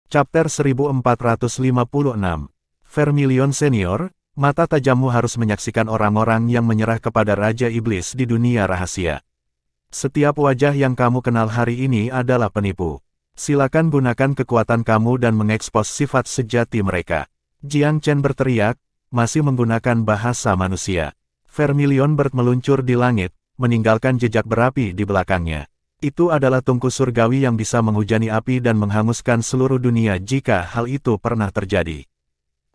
Chapter 1456. Vermilion Senior, mata tajammu harus menyaksikan orang-orang yang menyerah kepada Raja Iblis di dunia rahasia. Setiap wajah yang kamu kenal hari ini adalah penipu. Silakan gunakan kekuatan kamu dan mengekspos sifat sejati mereka. Jiang Chen berteriak, masih menggunakan bahasa manusia. Vermilion Bird meluncur di langit, meninggalkan jejak berapi di belakangnya. Itu adalah tungku surgawi yang bisa menghujani api dan menghanguskan seluruh dunia jika hal itu pernah terjadi.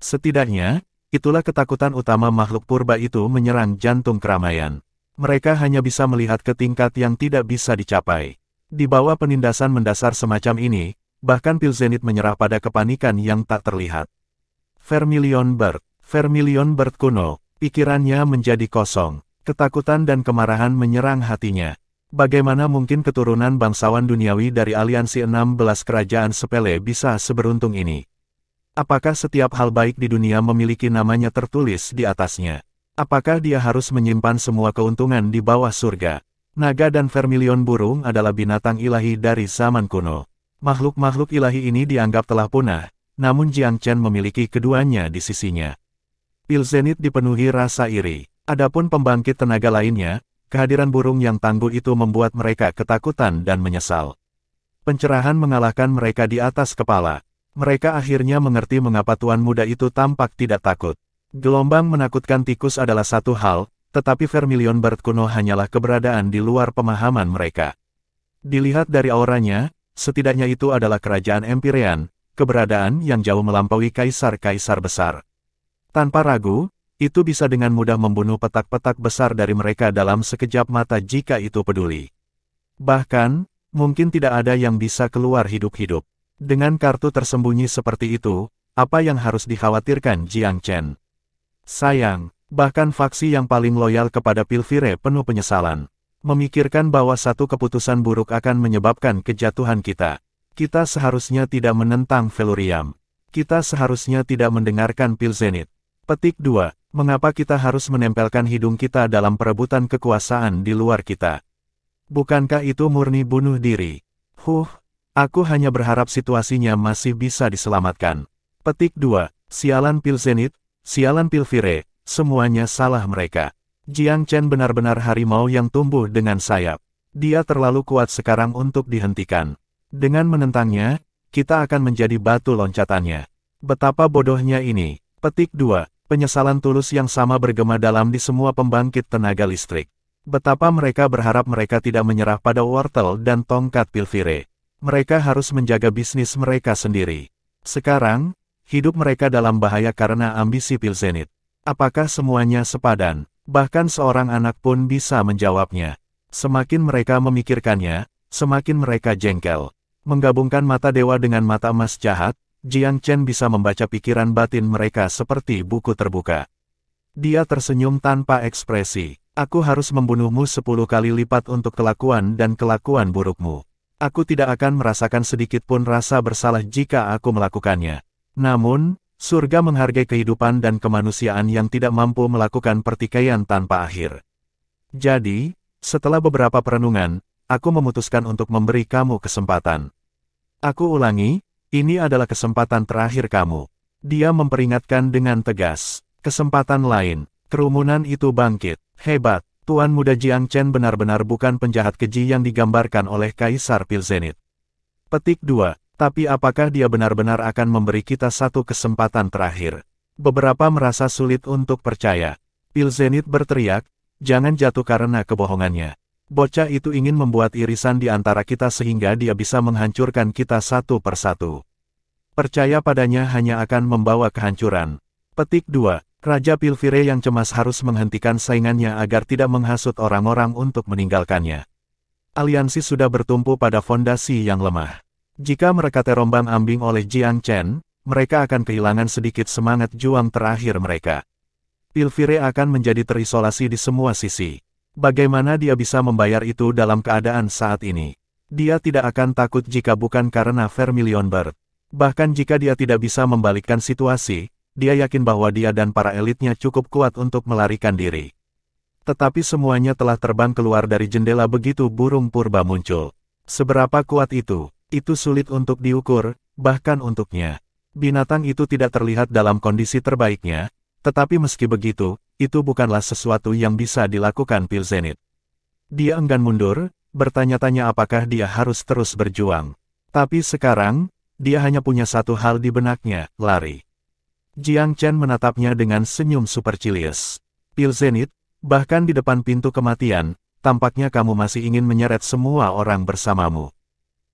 Setidaknya, itulah ketakutan utama makhluk purba itu menyerang jantung keramaian. Mereka hanya bisa melihat ke tingkat yang tidak bisa dicapai. Di bawah penindasan mendasar semacam ini, bahkan Pilzenit menyerah pada kepanikan yang tak terlihat. Vermilion Bird kuno, pikirannya menjadi kosong. Ketakutan dan kemarahan menyerang hatinya. Bagaimana mungkin keturunan bangsawan duniawi dari aliansi 16 kerajaan sepele bisa seberuntung ini? Apakah setiap hal baik di dunia memiliki namanya tertulis di atasnya? Apakah dia harus menyimpan semua keuntungan di bawah surga? Naga dan vermilion burung adalah binatang ilahi dari zaman kuno. Makhluk-makhluk ilahi ini dianggap telah punah, namun Jiang Chen memiliki keduanya di sisinya. Pilzenit dipenuhi rasa iri. Adapun pembangkit tenaga lainnya, kehadiran burung yang tangguh itu membuat mereka ketakutan dan menyesal. Pencerahan mengalahkan mereka di atas kepala. Mereka akhirnya mengerti mengapa tuan muda itu tampak tidak takut. Gelombang menakutkan tikus adalah satu hal, tetapi Vermilion Bird kuno hanyalah keberadaan di luar pemahaman mereka. Dilihat dari auranya, setidaknya itu adalah kerajaan Empyrean, keberadaan yang jauh melampaui kaisar-kaisar besar. Tanpa ragu, itu bisa dengan mudah membunuh petak-petak besar dari mereka dalam sekejap mata jika itu peduli. Bahkan, mungkin tidak ada yang bisa keluar hidup-hidup. Dengan kartu tersembunyi seperti itu, apa yang harus dikhawatirkan Jiang Chen? Sayang, bahkan faksi yang paling loyal kepada Pilfire penuh penyesalan. Memikirkan bahwa satu keputusan buruk akan menyebabkan kejatuhan kita. Kita seharusnya tidak menentang Velurium. Kita seharusnya tidak mendengarkan Pilzenit. Petik 2. Mengapa kita harus menempelkan hidung kita dalam perebutan kekuasaan di luar kita? Bukankah itu murni bunuh diri? Aku hanya berharap situasinya masih bisa diselamatkan. Petik 2. Sialan Pilzenit, sialan Pilfire, semuanya salah mereka. Jiang Chen benar-benar harimau yang tumbuh dengan sayap. Dia terlalu kuat sekarang untuk dihentikan. Dengan menentangnya, kita akan menjadi batu loncatannya. Betapa bodohnya ini. Petik 2. Penyesalan tulus yang sama bergema dalam di semua pembangkit tenaga listrik. Betapa mereka berharap mereka tidak menyerah pada wortel dan tongkat Pilfire. Mereka harus menjaga bisnis mereka sendiri. Sekarang, hidup mereka dalam bahaya karena ambisi Pilzenit. Apakah semuanya sepadan? Bahkan seorang anak pun bisa menjawabnya. Semakin mereka memikirkannya, semakin mereka jengkel. Menggabungkan mata dewa dengan mata emas jahat, Jiang Chen bisa membaca pikiran batin mereka seperti buku terbuka. Dia tersenyum tanpa ekspresi. Aku harus membunuhmu 10 kali lipat untuk kelakuan dan kelakuan burukmu. Aku tidak akan merasakan sedikit pun rasa bersalah jika aku melakukannya. Namun, surga menghargai kehidupan dan kemanusiaan yang tidak mampu melakukan pertikaian tanpa akhir. Jadi, setelah beberapa perenungan, aku memutuskan untuk memberi kamu kesempatan. Aku ulangi, ini adalah kesempatan terakhir kamu. Dia memperingatkan dengan tegas. Kesempatan lain. Kerumunan itu bangkit. Hebat. Tuan muda Jiang Chen benar-benar bukan penjahat keji yang digambarkan oleh Kaisar Pilzenit. Petik 2. Tapi apakah dia benar-benar akan memberi kita satu kesempatan terakhir? Beberapa merasa sulit untuk percaya. Pilzenit berteriak, jangan jatuh karena kebohongannya. Bocah itu ingin membuat irisan di antara kita sehingga dia bisa menghancurkan kita satu persatu. Percaya padanya hanya akan membawa kehancuran. Petik 2. Raja Pilfire yang cemas harus menghentikan saingannya agar tidak menghasut orang-orang untuk meninggalkannya. Aliansi sudah bertumpu pada fondasi yang lemah. Jika mereka terombang-ambing oleh Jiang Chen, mereka akan kehilangan sedikit semangat juang terakhir mereka. Pilfire akan menjadi terisolasi di semua sisi. Bagaimana dia bisa membayar itu dalam keadaan saat ini? Dia tidak akan takut jika bukan karena Vermilion Bird. Bahkan jika dia tidak bisa membalikkan situasi, dia yakin bahwa dia dan para elitnya cukup kuat untuk melarikan diri. Tetapi semuanya telah terbang keluar dari jendela begitu burung purba muncul. Seberapa kuat itu? Itu sulit untuk diukur, bahkan untuknya. Binatang itu tidak terlihat dalam kondisi terbaiknya, tetapi meski begitu, itu bukanlah sesuatu yang bisa dilakukan Pilzenit. Dia enggan mundur, bertanya-tanya apakah dia harus terus berjuang. Tapi sekarang, dia hanya punya satu hal di benaknya, lari. Jiang Chen menatapnya dengan senyum supercilious. Pilzenit, bahkan di depan pintu kematian, tampaknya kamu masih ingin menyeret semua orang bersamamu.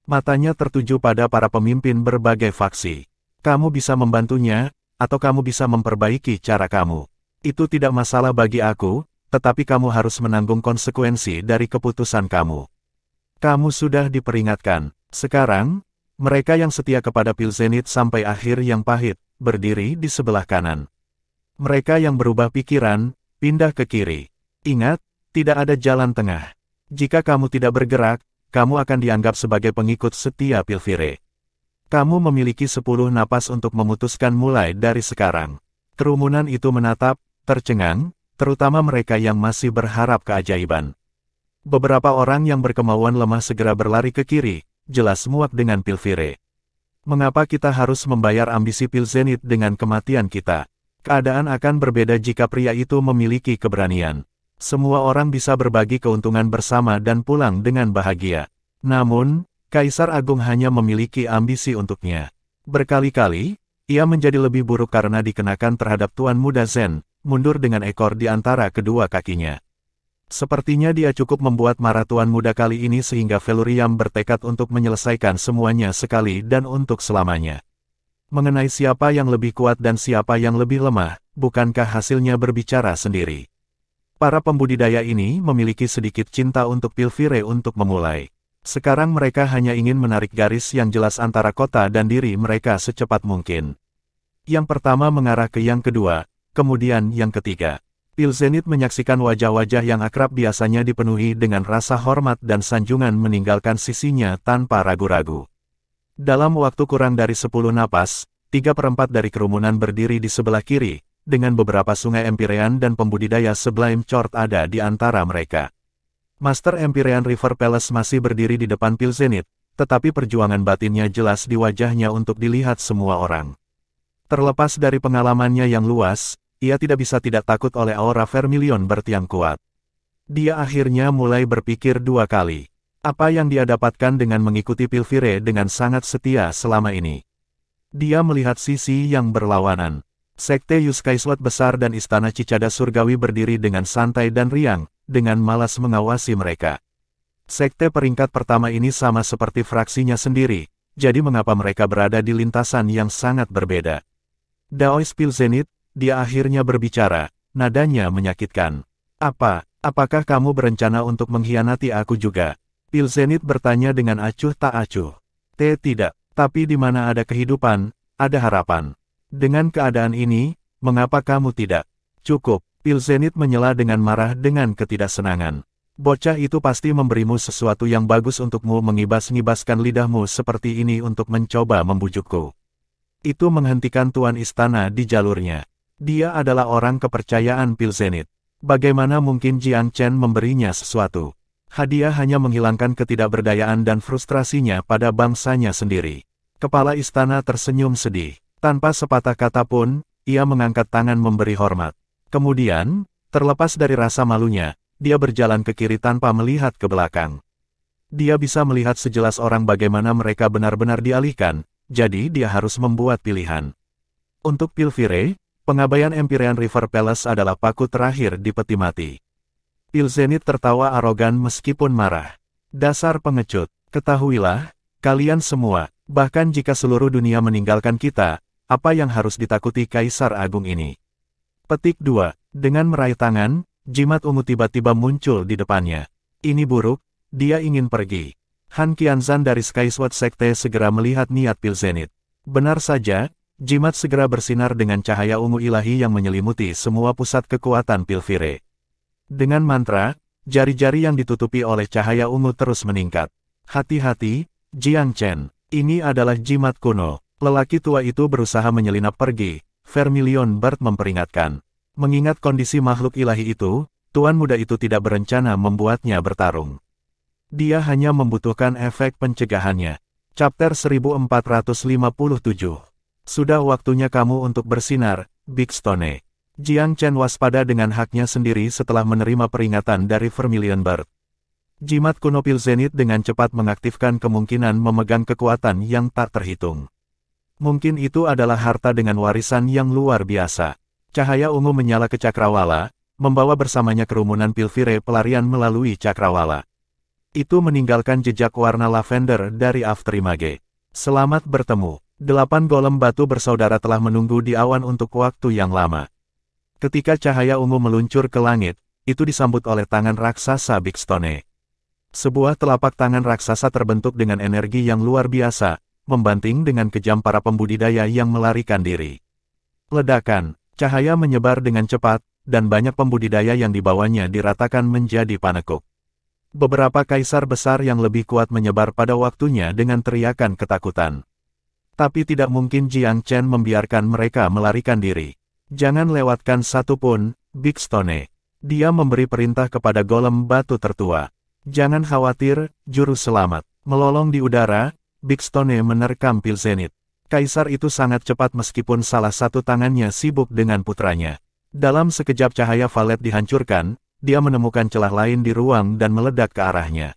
Matanya tertuju pada para pemimpin berbagai faksi. Kamu bisa membantunya, atau kamu bisa memperbaiki cara kamu. Itu tidak masalah bagi aku, tetapi kamu harus menanggung konsekuensi dari keputusan kamu. Kamu sudah diperingatkan. Sekarang, mereka yang setia kepada Pilzenit sampai akhir yang pahit, berdiri di sebelah kanan. Mereka yang berubah pikiran, pindah ke kiri. Ingat, tidak ada jalan tengah. Jika kamu tidak bergerak, kamu akan dianggap sebagai pengikut setia Pilfire. Kamu memiliki 10 napas untuk memutuskan mulai dari sekarang. Kerumunan itu menatap, tercengang, terutama mereka yang masih berharap keajaiban. Beberapa orang yang berkemauan lemah segera berlari ke kiri, jelas muak dengan Pilfire. Mengapa kita harus membayar ambisi Pilzenit dengan kematian kita? Keadaan akan berbeda jika pria itu memiliki keberanian. Semua orang bisa berbagi keuntungan bersama dan pulang dengan bahagia. Namun, Kaisar Agung hanya memiliki ambisi untuknya. Berkali-kali, ia menjadi lebih buruk karena dikenakan terhadap Tuan Muda Zen, mundur dengan ekor di antara kedua kakinya. Sepertinya dia cukup membuat marah Tuan Muda kali ini sehingga Veluriam bertekad untuk menyelesaikan semuanya sekali dan untuk selamanya. Mengenai siapa yang lebih kuat dan siapa yang lebih lemah, bukankah hasilnya berbicara sendiri? Para pembudidaya ini memiliki sedikit cinta untuk Pilfire untuk memulai. Sekarang mereka hanya ingin menarik garis yang jelas antara kota dan diri mereka secepat mungkin. Yang pertama mengarah ke yang kedua, kemudian yang ketiga. Pilzenit menyaksikan wajah-wajah yang akrab biasanya dipenuhi dengan rasa hormat dan sanjungan meninggalkan sisinya tanpa ragu-ragu. Dalam waktu kurang dari 10 napas, 3/4 dari kerumunan berdiri di sebelah kiri, dengan beberapa sungai Empyrean dan pembudidaya Sublime Chord ada di antara mereka. Master Empyrean River Palace masih berdiri di depan Pilzenit, tetapi perjuangan batinnya jelas di wajahnya untuk dilihat semua orang. Terlepas dari pengalamannya yang luas, ia tidak bisa tidak takut oleh aura Vermilion bertiang kuat. Dia akhirnya mulai berpikir 2 kali. Apa yang dia dapatkan dengan mengikuti Pilfire dengan sangat setia selama ini? Dia melihat sisi yang berlawanan. Sekte Yuskaiswat besar dan Istana Cicada Surgawi berdiri dengan santai dan riang, dengan malas mengawasi mereka. Sekte peringkat pertama ini sama seperti fraksinya sendiri, jadi mengapa mereka berada di lintasan yang sangat berbeda? Daois Pilzenit, dia akhirnya berbicara, nadanya menyakitkan. Apakah kamu berencana untuk mengkhianati aku juga? Pilzenit bertanya dengan acuh tak acuh. Tidak, tapi di mana ada kehidupan, ada harapan. Dengan keadaan ini, mengapa kamu tidak? Cukup, Pilzenit menyela dengan marah dengan ketidaksenangan. Bocah itu pasti memberimu sesuatu yang bagus untukmu mengibas-ngibaskan lidahmu seperti ini untuk mencoba membujukku. Itu menghentikan Tuan Istana di jalurnya. Dia adalah orang kepercayaan Pilzenit. Bagaimana mungkin Jiang Chen memberinya sesuatu? Hadiah hanya menghilangkan ketidakberdayaan dan frustrasinya pada bangsanya sendiri. Kepala istana tersenyum sedih. Tanpa sepatah kata pun, ia mengangkat tangan memberi hormat. Kemudian, terlepas dari rasa malunya, dia berjalan ke kiri tanpa melihat ke belakang. Dia bisa melihat sejelas orang bagaimana mereka benar-benar dialihkan, jadi dia harus membuat pilihan. Untuk Pilfire, pengabaian Empyrean River Palace adalah paku terakhir di peti mati. Pilzenit tertawa arogan meskipun marah. Dasar pengecut, ketahuilah, kalian semua, bahkan jika seluruh dunia meninggalkan kita, apa yang harus ditakuti Kaisar Agung ini? Petik 2. Dengan meraih tangan, jimat ungu tiba-tiba muncul di depannya. Ini buruk, dia ingin pergi. Han Qianzan dari Skysword Sekte segera melihat niat Pilzenit. Benar saja, jimat segera bersinar dengan cahaya ungu ilahi yang menyelimuti semua pusat kekuatan Pilfire. Dengan mantra, jari-jari yang ditutupi oleh cahaya ungu terus meningkat. Hati-hati, Jiang Chen, ini adalah jimat kuno. Lelaki tua itu berusaha menyelinap pergi, Vermilion Bird memperingatkan. Mengingat kondisi makhluk ilahi itu, Tuan Muda itu tidak berencana membuatnya bertarung. Dia hanya membutuhkan efek pencegahannya. Chapter 1457. Sudah waktunya kamu untuk bersinar, Big Stone. Jiang Chen waspada dengan haknya sendiri setelah menerima peringatan dari Vermilion Bird. Jimat kuno pil zenith dengan cepat mengaktifkan kemungkinan memegang kekuatan yang tak terhitung. Mungkin itu adalah harta dengan warisan yang luar biasa. Cahaya ungu menyala ke cakrawala, membawa bersamanya kerumunan Pilvire pelarian melalui cakrawala. Itu meninggalkan jejak warna lavender dari Afterimage. Selamat bertemu. 8 golem batu bersaudara telah menunggu di awan untuk waktu yang lama. Ketika cahaya ungu meluncur ke langit, itu disambut oleh tangan raksasa Big Stone. Sebuah telapak tangan raksasa terbentuk dengan energi yang luar biasa, membanting dengan kejam para pembudidaya yang melarikan diri. Ledakan, cahaya menyebar dengan cepat, dan banyak pembudidaya yang dibawanya diratakan menjadi panekuk. Beberapa kaisar besar yang lebih kuat menyebar pada waktunya dengan teriakan ketakutan. Tapi tidak mungkin Jiang Chen membiarkan mereka melarikan diri. Jangan lewatkan satu pun, Big Stone. Dia memberi perintah kepada golem batu tertua. Jangan khawatir, juru selamat. Melolong di udara, Big Stone menerkam pil zenith. Kaisar itu sangat cepat meskipun salah satu tangannya sibuk dengan putranya. Dalam sekejap cahaya valet dihancurkan, dia menemukan celah lain di ruang dan meledak ke arahnya.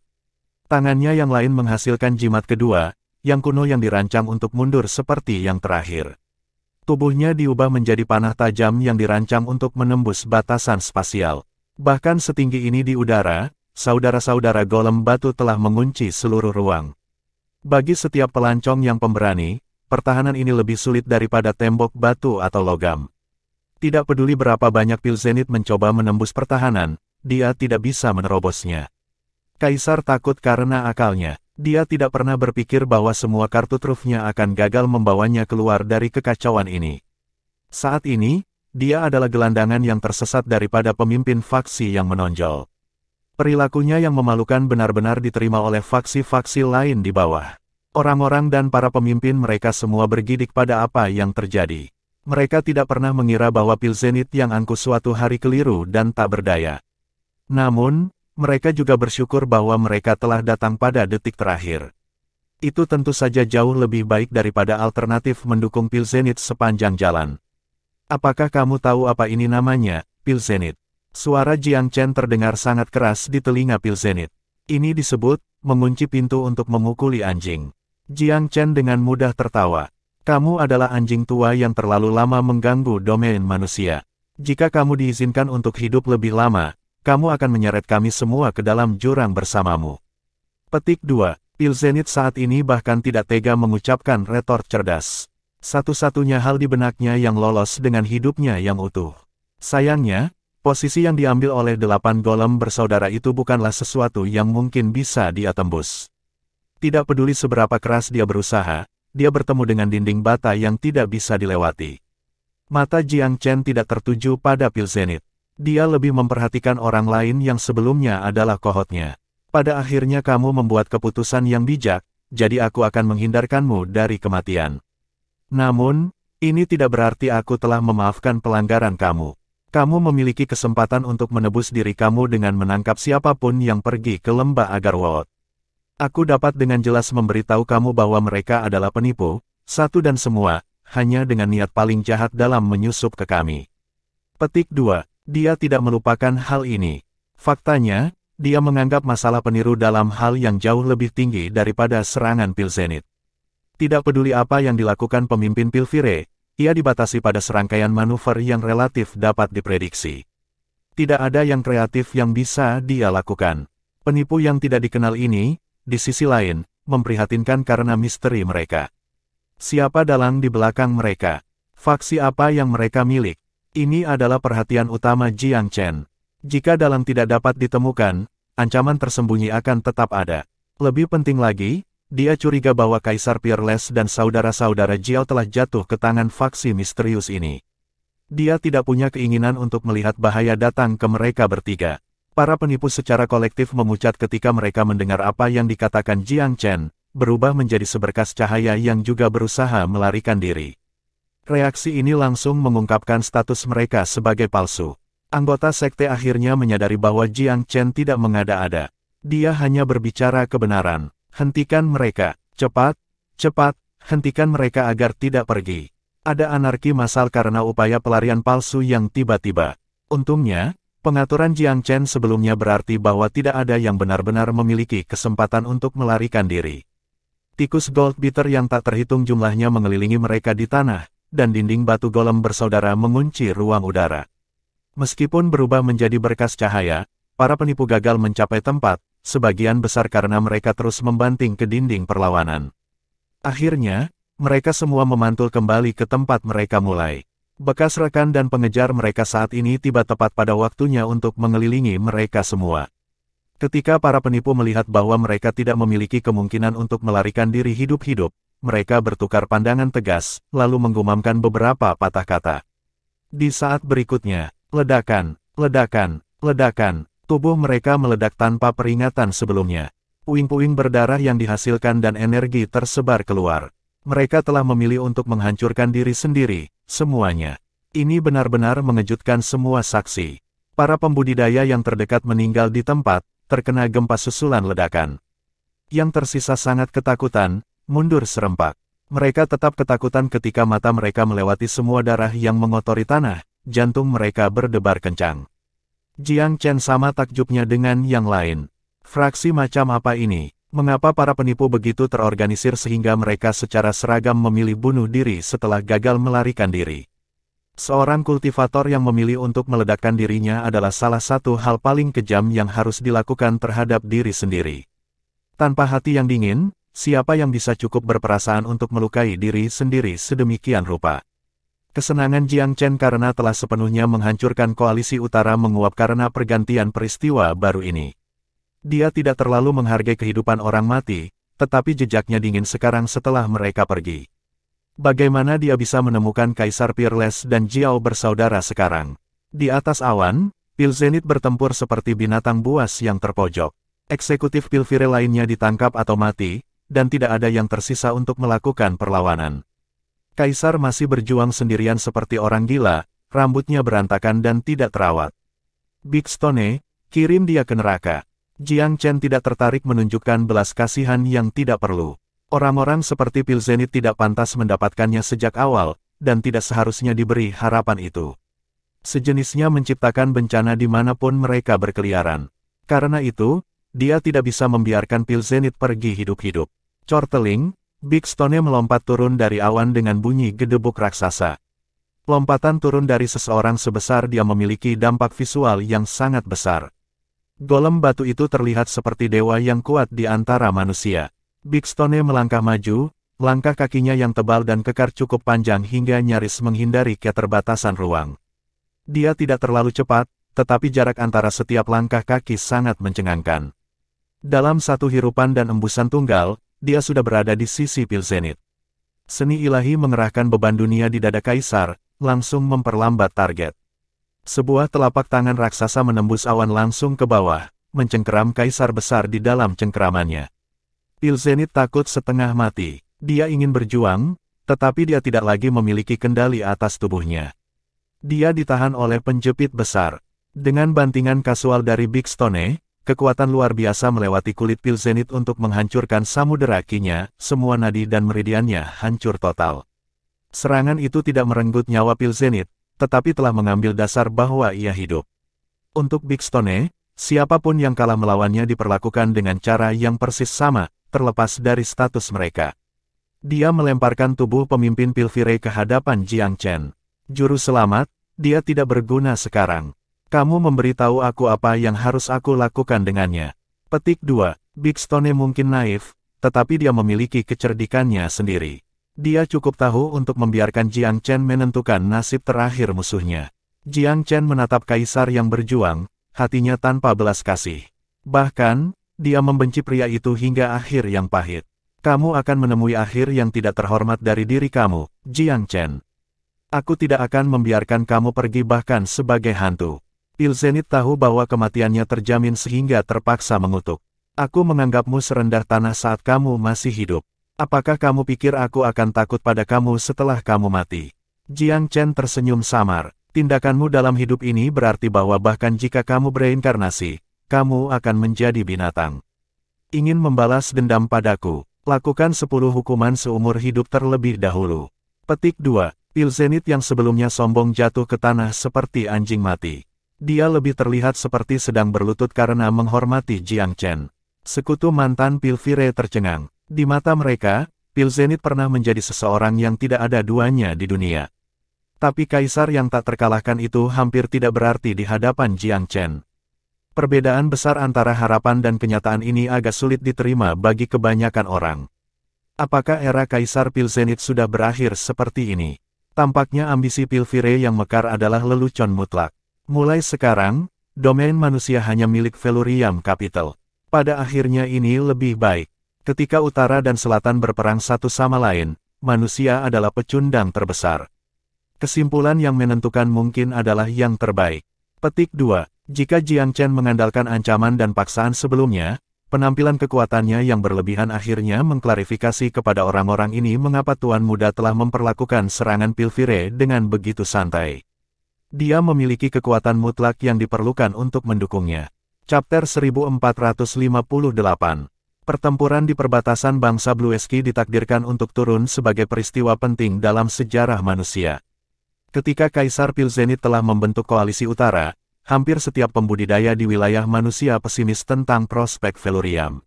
Tangannya yang lain menghasilkan jimat kedua, yang kuno yang dirancang untuk mundur seperti yang terakhir. Tubuhnya diubah menjadi panah tajam yang dirancang untuk menembus batasan spasial. Bahkan setinggi ini di udara, saudara-saudara golem batu telah mengunci seluruh ruang. Bagi setiap pelancong yang pemberani, pertahanan ini lebih sulit daripada tembok batu atau logam. Tidak peduli berapa banyak pil zenith mencoba menembus pertahanan, dia tidak bisa menerobosnya. Kaisar takut karena akalnya. Dia tidak pernah berpikir bahwa semua kartu trufnya akan gagal membawanya keluar dari kekacauan ini. Saat ini, dia adalah gelandangan yang tersesat daripada pemimpin faksi yang menonjol. Perilakunya yang memalukan benar-benar diterima oleh faksi-faksi lain di bawah. Orang-orang dan para pemimpin mereka semua bergidik pada apa yang terjadi. Mereka tidak pernah mengira bahwa pil zenith yang angkuh suatu hari keliru dan tak berdaya. Namun, mereka juga bersyukur bahwa mereka telah datang pada detik terakhir. Itu tentu saja jauh lebih baik daripada alternatif mendukung pil zenith sepanjang jalan. Apakah kamu tahu apa ini namanya, pil zenith? Suara Jiang Chen terdengar sangat keras di telinga pil zenith. Ini disebut, mengunci pintu untuk memukuli anjing. Jiang Chen dengan mudah tertawa. Kamu adalah anjing tua yang terlalu lama mengganggu domain manusia. Jika kamu diizinkan untuk hidup lebih lama, kamu akan menyeret kami semua ke dalam jurang bersamamu. Petik 2. Pil zenith saat ini bahkan tidak tega mengucapkan retort cerdas. Satu-satunya hal di benaknya yang lolos dengan hidupnya yang utuh. Sayangnya, posisi yang diambil oleh 8 golem bersaudara itu bukanlah sesuatu yang mungkin bisa dia tembus. Tidak peduli seberapa keras dia berusaha, dia bertemu dengan dinding bata yang tidak bisa dilewati. Mata Jiang Chen tidak tertuju pada pil zenith. Dia lebih memperhatikan orang lain yang sebelumnya adalah kohotnya. Pada akhirnya kamu membuat keputusan yang bijak, jadi aku akan menghindarkanmu dari kematian. Namun, ini tidak berarti aku telah memaafkan pelanggaran kamu. Kamu memiliki kesempatan untuk menebus diri kamu dengan menangkap siapapun yang pergi ke lembah Agarwood. Aku dapat dengan jelas memberitahu kamu bahwa mereka adalah penipu, satu dan semua, hanya dengan niat paling jahat dalam menyusup ke kami. Petik 2. Dia tidak melupakan hal ini. Faktanya, dia menganggap masalah peniru dalam hal yang jauh lebih tinggi daripada serangan pil zenith. Tidak peduli apa yang dilakukan pemimpin Pilvire, ia dibatasi pada serangkaian manuver yang relatif dapat diprediksi. Tidak ada yang kreatif yang bisa dia lakukan. Penipu yang tidak dikenal ini, di sisi lain, memprihatinkan karena misteri mereka. Siapa dalang di belakang mereka? Faksi apa yang mereka milik? Ini adalah perhatian utama Jiang Chen. Jika dalang tidak dapat ditemukan, ancaman tersembunyi akan tetap ada. Lebih penting lagi, dia curiga bahwa Kaisar Peerless dan saudara-saudara Jiao telah jatuh ke tangan faksi misterius ini. Dia tidak punya keinginan untuk melihat bahaya datang ke mereka bertiga. Para penipu secara kolektif memucat ketika mereka mendengar apa yang dikatakan Jiang Chen, berubah menjadi seberkas cahaya yang juga berusaha melarikan diri. Reaksi ini langsung mengungkapkan status mereka sebagai palsu. Anggota sekte akhirnya menyadari bahwa Jiang Chen tidak mengada-ada. Dia hanya berbicara kebenaran. Hentikan mereka, cepat, Cepat, hentikan mereka agar tidak pergi. Ada anarki massal karena upaya pelarian palsu yang tiba-tiba. Untungnya, pengaturan Jiang Chen sebelumnya berarti bahwa tidak ada yang benar-benar memiliki kesempatan untuk melarikan diri. Tikus Gold Beater yang tak terhitung jumlahnya mengelilingi mereka di tanah, dan dinding batu golem bersaudara mengunci ruang udara. Meskipun berubah menjadi berkas cahaya, para penipu gagal mencapai tempat, sebagian besar karena mereka terus membanting ke dinding perlawanan. Akhirnya, mereka semua memantul kembali ke tempat mereka mulai. Bekas rekan dan pengejar mereka saat ini tiba tepat pada waktunya untuk mengelilingi mereka semua. Ketika para penipu melihat bahwa mereka tidak memiliki kemungkinan untuk melarikan diri hidup-hidup, mereka bertukar pandangan tegas, lalu menggumamkan beberapa patah kata. Di saat berikutnya, ledakan, ledakan, ledakan, tubuh mereka meledak tanpa peringatan sebelumnya. Puing-puing berdarah yang dihasilkan dan energi tersebar keluar. Mereka telah memilih untuk menghancurkan diri sendiri, semuanya. Ini benar-benar mengejutkan semua saksi. Para pembudidaya yang terdekat meninggal di tempat, terkena gempa susulan ledakan. Yang tersisa sangat ketakutan, mundur serempak. Mereka tetap ketakutan ketika mata mereka melewati semua darah yang mengotori tanah, jantung mereka berdebar kencang. Jiang Chen sama takjubnya dengan yang lain. Fraksi macam apa ini? Mengapa para penipu begitu terorganisir sehingga mereka secara seragam memilih bunuh diri setelah gagal melarikan diri? Seorang kultivator yang memilih untuk meledakkan dirinya adalah salah satu hal paling kejam yang harus dilakukan terhadap diri sendiri. Tanpa hati yang dingin, siapa yang bisa cukup berperasaan untuk melukai diri sendiri sedemikian rupa? Kesenangan Jiang Chen karena telah sepenuhnya menghancurkan koalisi utara menguap karena pergantian peristiwa baru ini. Dia tidak terlalu menghargai kehidupan orang mati, tetapi jejaknya dingin sekarang setelah mereka pergi. Bagaimana dia bisa menemukan Kaisar Peerless dan Jiao bersaudara sekarang? Di atas awan, Pil Zenith bertempur seperti binatang buas yang terpojok. Eksekutif Pilvire lainnya ditangkap atau mati, dan tidak ada yang tersisa untuk melakukan perlawanan. Kaisar masih berjuang sendirian seperti orang gila, rambutnya berantakan dan tidak terawat. Big Stone, kirim dia ke neraka. Jiang Chen tidak tertarik menunjukkan belas kasihan yang tidak perlu. Orang-orang seperti Pil Zenith tidak pantas mendapatkannya sejak awal, dan tidak seharusnya diberi harapan itu. Sejenisnya menciptakan bencana dimanapun mereka berkeliaran. Karena itu, dia tidak bisa membiarkan Pil Zenith pergi hidup-hidup. Corteling, Big Stone melompat turun dari awan dengan bunyi gedebuk raksasa. Lompatan turun dari seseorang sebesar dia memiliki dampak visual yang sangat besar. Golem batu itu terlihat seperti dewa yang kuat di antara manusia. Big Stone melangkah maju, langkah kakinya yang tebal dan kekar cukup panjang hingga nyaris menghindari keterbatasan ruang. Dia tidak terlalu cepat, tetapi jarak antara setiap langkah kaki sangat mencengangkan. Dalam satu hirupan dan embusan tunggal, dia sudah berada di sisi Pil Zenith. Seni ilahi mengerahkan beban dunia di dada Kaisar, langsung memperlambat target. Sebuah telapak tangan raksasa menembus awan langsung ke bawah, mencengkeram Kaisar besar di dalam cengkeramannya. Pil Zenith takut setengah mati. Dia ingin berjuang, tetapi dia tidak lagi memiliki kendali atas tubuhnya. Dia ditahan oleh penjepit besar. Dengan bantingan kasual dari Big Stone, kekuatan luar biasa melewati kulit Pil Zenith untuk menghancurkan samudera kinya, semua nadi dan meridiannya hancur total. Serangan itu tidak merenggut nyawa Pil Zenith, tetapi telah mengambil dasar bahwa ia hidup. Untuk Big Stone, siapapun yang kalah melawannya diperlakukan dengan cara yang persis sama, terlepas dari status mereka. Dia melemparkan tubuh pemimpin Pilvire ke hadapan Jiang Chen. Juru selamat, dia tidak berguna sekarang. Kamu memberitahu aku apa yang harus aku lakukan dengannya. Petik 2. Big Stone mungkin naif, tetapi dia memiliki kecerdikannya sendiri. Dia cukup tahu untuk membiarkan Jiang Chen menentukan nasib terakhir musuhnya. Jiang Chen menatap Kaisar yang berjuang, hatinya tanpa belas kasih. Bahkan, dia membenci pria itu hingga akhir yang pahit. Kamu akan menemui akhir yang tidak terhormat dari diri kamu, Jiang Chen. Aku tidak akan membiarkan kamu pergi bahkan sebagai hantu. Pil Zenith tahu bahwa kematiannya terjamin sehingga terpaksa mengutuk. Aku menganggapmu serendah tanah saat kamu masih hidup. Apakah kamu pikir aku akan takut pada kamu setelah kamu mati? Jiang Chen tersenyum samar. Tindakanmu dalam hidup ini berarti bahwa bahkan jika kamu bereinkarnasi, kamu akan menjadi binatang. Ingin membalas dendam padaku. Lakukan 10 hukuman seumur hidup terlebih dahulu. Petik 2. Pil Zenith yang sebelumnya sombong jatuh ke tanah seperti anjing mati. Dia lebih terlihat seperti sedang berlutut karena menghormati Jiang Chen. Sekutu mantan Pil Fire tercengang. Di mata mereka, Pil Zenith pernah menjadi seseorang yang tidak ada duanya di dunia. Tapi kaisar yang tak terkalahkan itu hampir tidak berarti di hadapan Jiang Chen. Perbedaan besar antara harapan dan kenyataan ini agak sulit diterima bagi kebanyakan orang. Apakah era Kaisar Pil Zenith sudah berakhir seperti ini? Tampaknya ambisi Pil Fire yang mekar adalah lelucon mutlak. Mulai sekarang, domain manusia hanya milik Felurium Capital. Pada akhirnya ini lebih baik. Ketika utara dan selatan berperang satu sama lain, manusia adalah pecundang terbesar. Kesimpulan yang menentukan mungkin adalah yang terbaik. Petik 2. Jika Jiang Chen mengandalkan ancaman dan paksaan sebelumnya, penampilan kekuatannya yang berlebihan akhirnya mengklarifikasi kepada orang-orang ini mengapa Tuan Muda telah memperlakukan serangan Pil Fire dengan begitu santai. Dia memiliki kekuatan mutlak yang diperlukan untuk mendukungnya. Chapter 1458. Pertempuran di perbatasan bangsa Blueski ditakdirkan untuk turun sebagai peristiwa penting dalam sejarah manusia. Ketika Kaisar Pil Zenith telah membentuk koalisi utara, hampir setiap pembudidaya di wilayah manusia pesimis tentang prospek Felurium.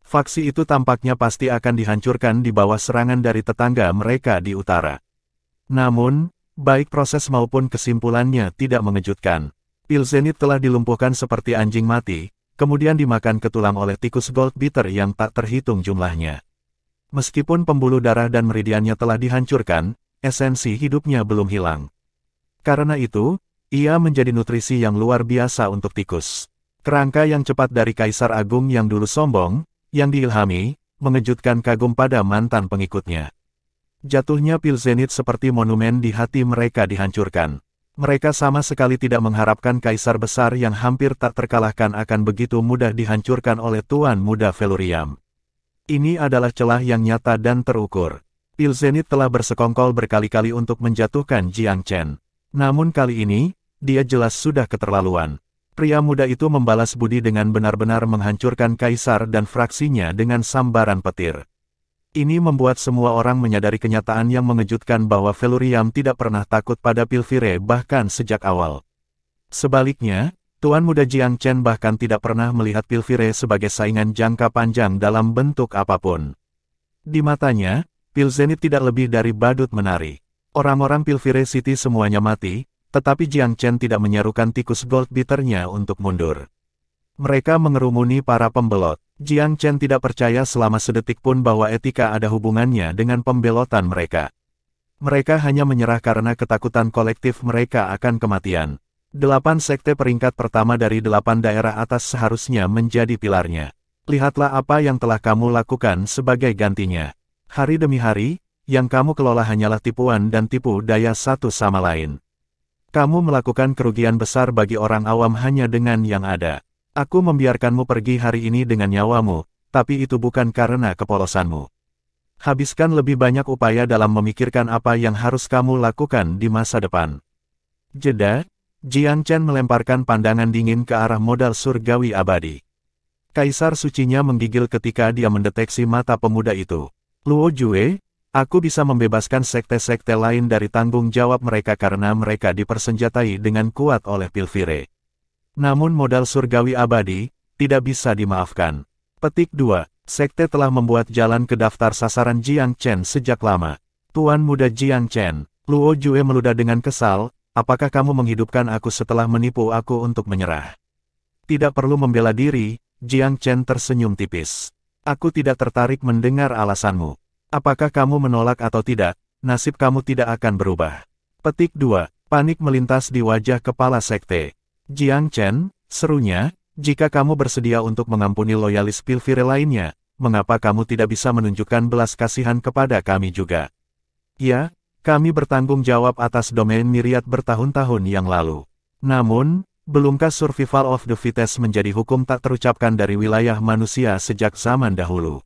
Faksi itu tampaknya pasti akan dihancurkan di bawah serangan dari tetangga mereka di utara. Namun, baik proses maupun kesimpulannya tidak mengejutkan. Pil Zenith telah dilumpuhkan seperti anjing mati, kemudian dimakan ke tulang oleh tikus Gold Beater yang tak terhitung jumlahnya. Meskipun pembuluh darah dan meridiannya telah dihancurkan, esensi hidupnya belum hilang. Karena itu, ia menjadi nutrisi yang luar biasa untuk tikus. Kerangka yang cepat dari Kaisar Agung yang dulu sombong, yang diilhami, mengejutkan kagum pada mantan pengikutnya. Jatuhnya Pil Zenith seperti monumen di hati mereka dihancurkan. Mereka sama sekali tidak mengharapkan Kaisar besar yang hampir tak terkalahkan akan begitu mudah dihancurkan oleh Tuan Muda Felurium. Ini adalah celah yang nyata dan terukur. Pil Zenith telah bersekongkol berkali-kali untuk menjatuhkan Jiang Chen. Namun kali ini, dia jelas sudah keterlaluan. Pria muda itu membalas budi dengan benar-benar menghancurkan Kaisar dan fraksinya dengan sambaran petir. Ini membuat semua orang menyadari kenyataan yang mengejutkan bahwa Felurium tidak pernah takut pada Pil Fire bahkan sejak awal. Sebaliknya, Tuan Muda Jiang Chen bahkan tidak pernah melihat Pil Fire sebagai saingan jangka panjang dalam bentuk apapun. Di matanya, Pil Zenith tidak lebih dari badut menari. Orang-orang Pil Fire City semuanya mati, tetapi Jiang Chen tidak menyerukan tikus Gold Beater-nya untuk mundur. Mereka mengerumuni para pembelot. Jiang Chen tidak percaya selama sedetik pun bahwa etika ada hubungannya dengan pembelotan mereka. Mereka hanya menyerah karena ketakutan kolektif mereka akan kematian. 8 sekte peringkat pertama dari 8 daerah atas seharusnya menjadi pilarnya. Lihatlah apa yang telah kamu lakukan sebagai gantinya. Hari demi hari, yang kamu kelola hanyalah tipuan dan tipu daya satu sama lain. Kamu melakukan kerugian besar bagi orang awam hanya dengan yang ada. Aku membiarkanmu pergi hari ini dengan nyawamu, tapi itu bukan karena kepolosanmu. Habiskan lebih banyak upaya dalam memikirkan apa yang harus kamu lakukan di masa depan. Jeda, Jiang Chen melemparkan pandangan dingin ke arah modal surgawi abadi. Kaisar sucinya menggigil ketika dia mendeteksi mata pemuda itu. Luo Jue, aku bisa membebaskan sekte-sekte lain dari tanggung jawab mereka karena mereka dipersenjatai dengan kuat oleh Pil Fire. Namun modal surgawi abadi, tidak bisa dimaafkan. Petik 2. Sekte telah membuat jalan ke daftar sasaran Jiang Chen sejak lama. Tuan Muda Jiang Chen, Luo Jue meludah dengan kesal, apakah kamu menghidupkan aku setelah menipu aku untuk menyerah? Tidak perlu membela diri, Jiang Chen tersenyum tipis. Aku tidak tertarik mendengar alasanmu. Apakah kamu menolak atau tidak, nasib kamu tidak akan berubah. Petik 2. Panik melintas di wajah kepala sekte. Jiang Chen, serunya, jika kamu bersedia untuk mengampuni loyalis Pil Fire lainnya, mengapa kamu tidak bisa menunjukkan belas kasihan kepada kami juga? Ya, kami bertanggung jawab atas domain Myriad bertahun-tahun yang lalu. Namun, belumkah survival of the fittest menjadi hukum tak terucapkan dari wilayah manusia sejak zaman dahulu?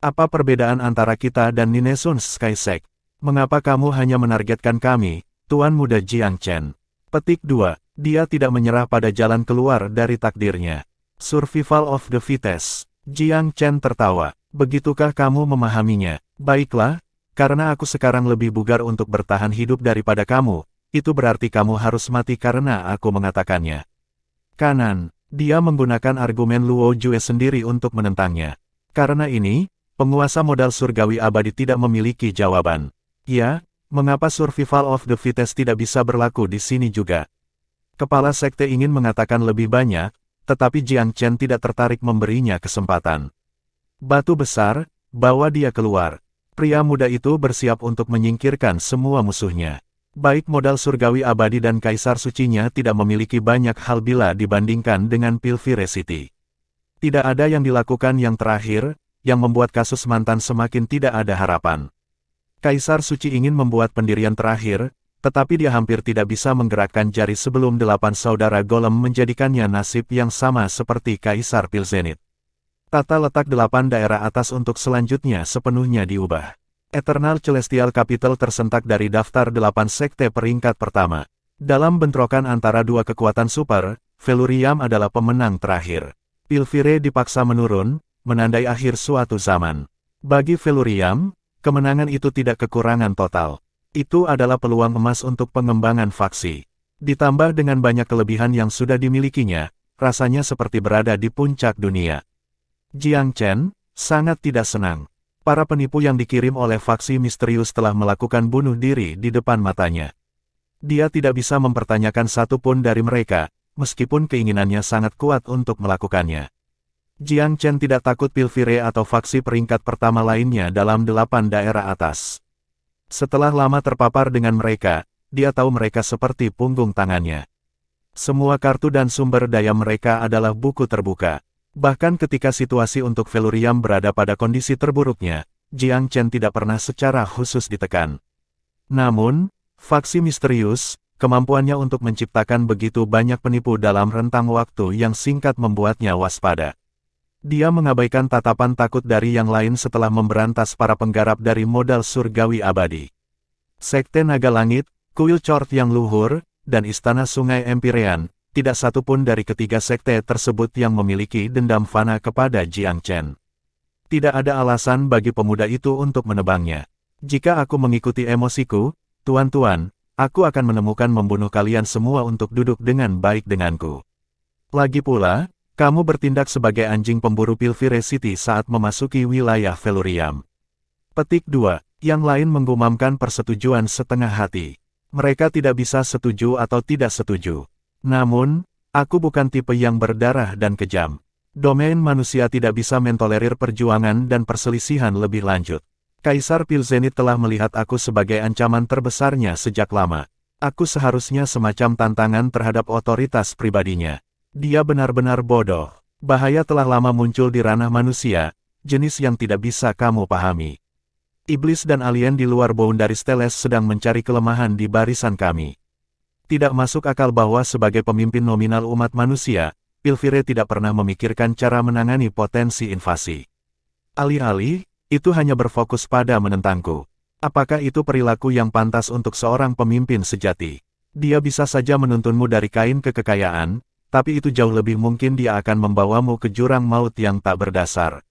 Apa perbedaan antara kita dan Ninesun Sky Sect? Mengapa kamu hanya menargetkan kami, Tuan Muda Jiang Chen? Petik 2. Dia tidak menyerah pada jalan keluar dari takdirnya. Survival of the fittest. Jiang Chen tertawa. Begitukah kamu memahaminya? Baiklah, karena aku sekarang lebih bugar untuk bertahan hidup daripada kamu, itu berarti kamu harus mati karena aku mengatakannya. Kanan, dia menggunakan argumen Luo Jue sendiri untuk menentangnya. Karena ini, penguasa modal surgawi abadi tidak memiliki jawaban. Ya, mengapa survival of the fittest tidak bisa berlaku di sini juga? Kepala sekte ingin mengatakan lebih banyak, tetapi Jiang Chen tidak tertarik memberinya kesempatan. Batu besar, bawa dia keluar. Pria muda itu bersiap untuk menyingkirkan semua musuhnya. Baik modal surgawi abadi dan kaisar sucinya tidak memiliki banyak hal bila dibandingkan dengan Pilvire City. Tidak ada yang dilakukan yang terakhir, yang membuat kasus mantan semakin tidak ada harapan. Kaisar suci ingin membuat pendirian terakhir, tetapi dia hampir tidak bisa menggerakkan jari sebelum 8 saudara golem menjadikannya nasib yang sama seperti Kaisar Pilzenit. Tata letak 8 daerah atas untuk selanjutnya sepenuhnya diubah. Eternal Celestial Capital tersentak dari daftar 8 sekte peringkat pertama. Dalam bentrokan antara dua kekuatan super, Feluriam adalah pemenang terakhir. Pilvire dipaksa menurun, menandai akhir suatu zaman. Bagi Feluriam, kemenangan itu tidak kekurangan total. Itu adalah peluang emas untuk pengembangan faksi. Ditambah dengan banyak kelebihan yang sudah dimilikinya, rasanya seperti berada di puncak dunia. Jiang Chen sangat tidak senang. Para penipu yang dikirim oleh faksi misterius telah melakukan bunuh diri di depan matanya. Dia tidak bisa mempertanyakan satupun dari mereka, meskipun keinginannya sangat kuat untuk melakukannya. Jiang Chen tidak takut Pilvire atau faksi peringkat pertama lainnya dalam 8 daerah atas. Setelah lama terpapar dengan mereka, dia tahu mereka seperti punggung tangannya. Semua kartu dan sumber daya mereka adalah buku terbuka. Bahkan ketika situasi untuk Feluriam berada pada kondisi terburuknya, Jiang Chen tidak pernah secara khusus ditekan. Namun, faksi misterius, kemampuannya untuk menciptakan begitu banyak penipu dalam rentang waktu yang singkat membuatnya waspada. Dia mengabaikan tatapan takut dari yang lain setelah memberantas para penggarap dari modal surgawi abadi. Sekte Naga Langit, Kuil Chort yang luhur, dan Istana Sungai Empirean, tidak satupun dari ketiga sekte tersebut yang memiliki dendam fana kepada Jiang Chen. Tidak ada alasan bagi pemuda itu untuk menebangnya. Jika aku mengikuti emosiku, tuan-tuan, aku akan menemukan membunuh kalian semua untuk duduk dengan baik denganku. Lagi pula, kamu bertindak sebagai anjing pemburu Pilvire City saat memasuki wilayah Feluriam. Petik 2. Yang lain menggumamkan persetujuan setengah hati. Mereka tidak bisa setuju atau tidak setuju. Namun, aku bukan tipe yang berdarah dan kejam. Domain manusia tidak bisa mentolerir perjuangan dan perselisihan lebih lanjut. Kaisar Pilzenit telah melihat aku sebagai ancaman terbesarnya sejak lama. Aku seharusnya semacam tantangan terhadap otoritas pribadinya. Dia benar-benar bodoh. Bahaya telah lama muncul di ranah manusia, jenis yang tidak bisa kamu pahami. Iblis dan alien di luar Boundary Steles sedang mencari kelemahan di barisan kami. Tidak masuk akal bahwa sebagai pemimpin nominal umat manusia, Pilvire tidak pernah memikirkan cara menangani potensi invasi. Alih-alih, itu hanya berfokus pada menentangku. Apakah itu perilaku yang pantas untuk seorang pemimpin sejati? Dia bisa saja menuntunmu dari kain ke kekayaan, tapi itu jauh lebih mungkin dia akan membawamu ke jurang maut yang tak berdasar.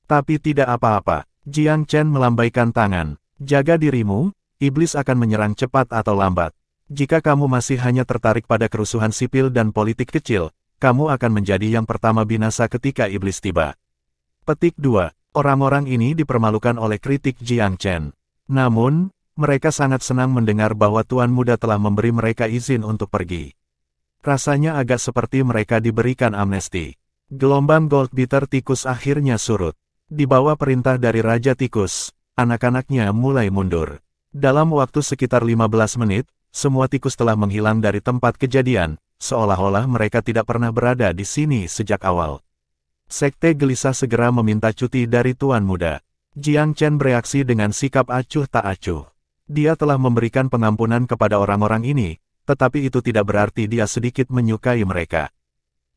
Tapi tidak apa-apa, Jiang Chen melambaikan tangan. Jaga dirimu, iblis akan menyerang cepat atau lambat. Jika kamu masih hanya tertarik pada kerusuhan sipil dan politik kecil, kamu akan menjadi yang pertama binasa ketika iblis tiba. Petik 2. Orang-orang ini dipermalukan oleh kritik Jiang Chen. Namun, mereka sangat senang mendengar bahwa Tuan Muda telah memberi mereka izin untuk pergi. Rasanya agak seperti mereka diberikan amnesti. Gelombang Goldbeater tikus akhirnya surut. Di bawah perintah dari Raja Tikus, anak-anaknya mulai mundur. Dalam waktu sekitar 15 menit, semua tikus telah menghilang dari tempat kejadian, seolah-olah mereka tidak pernah berada di sini sejak awal. Sekte gelisah segera meminta cuti dari Tuan Muda. Jiang Chen bereaksi dengan sikap acuh tak acuh. Dia telah memberikan pengampunan kepada orang-orang ini, tetapi itu tidak berarti dia sedikit menyukai mereka.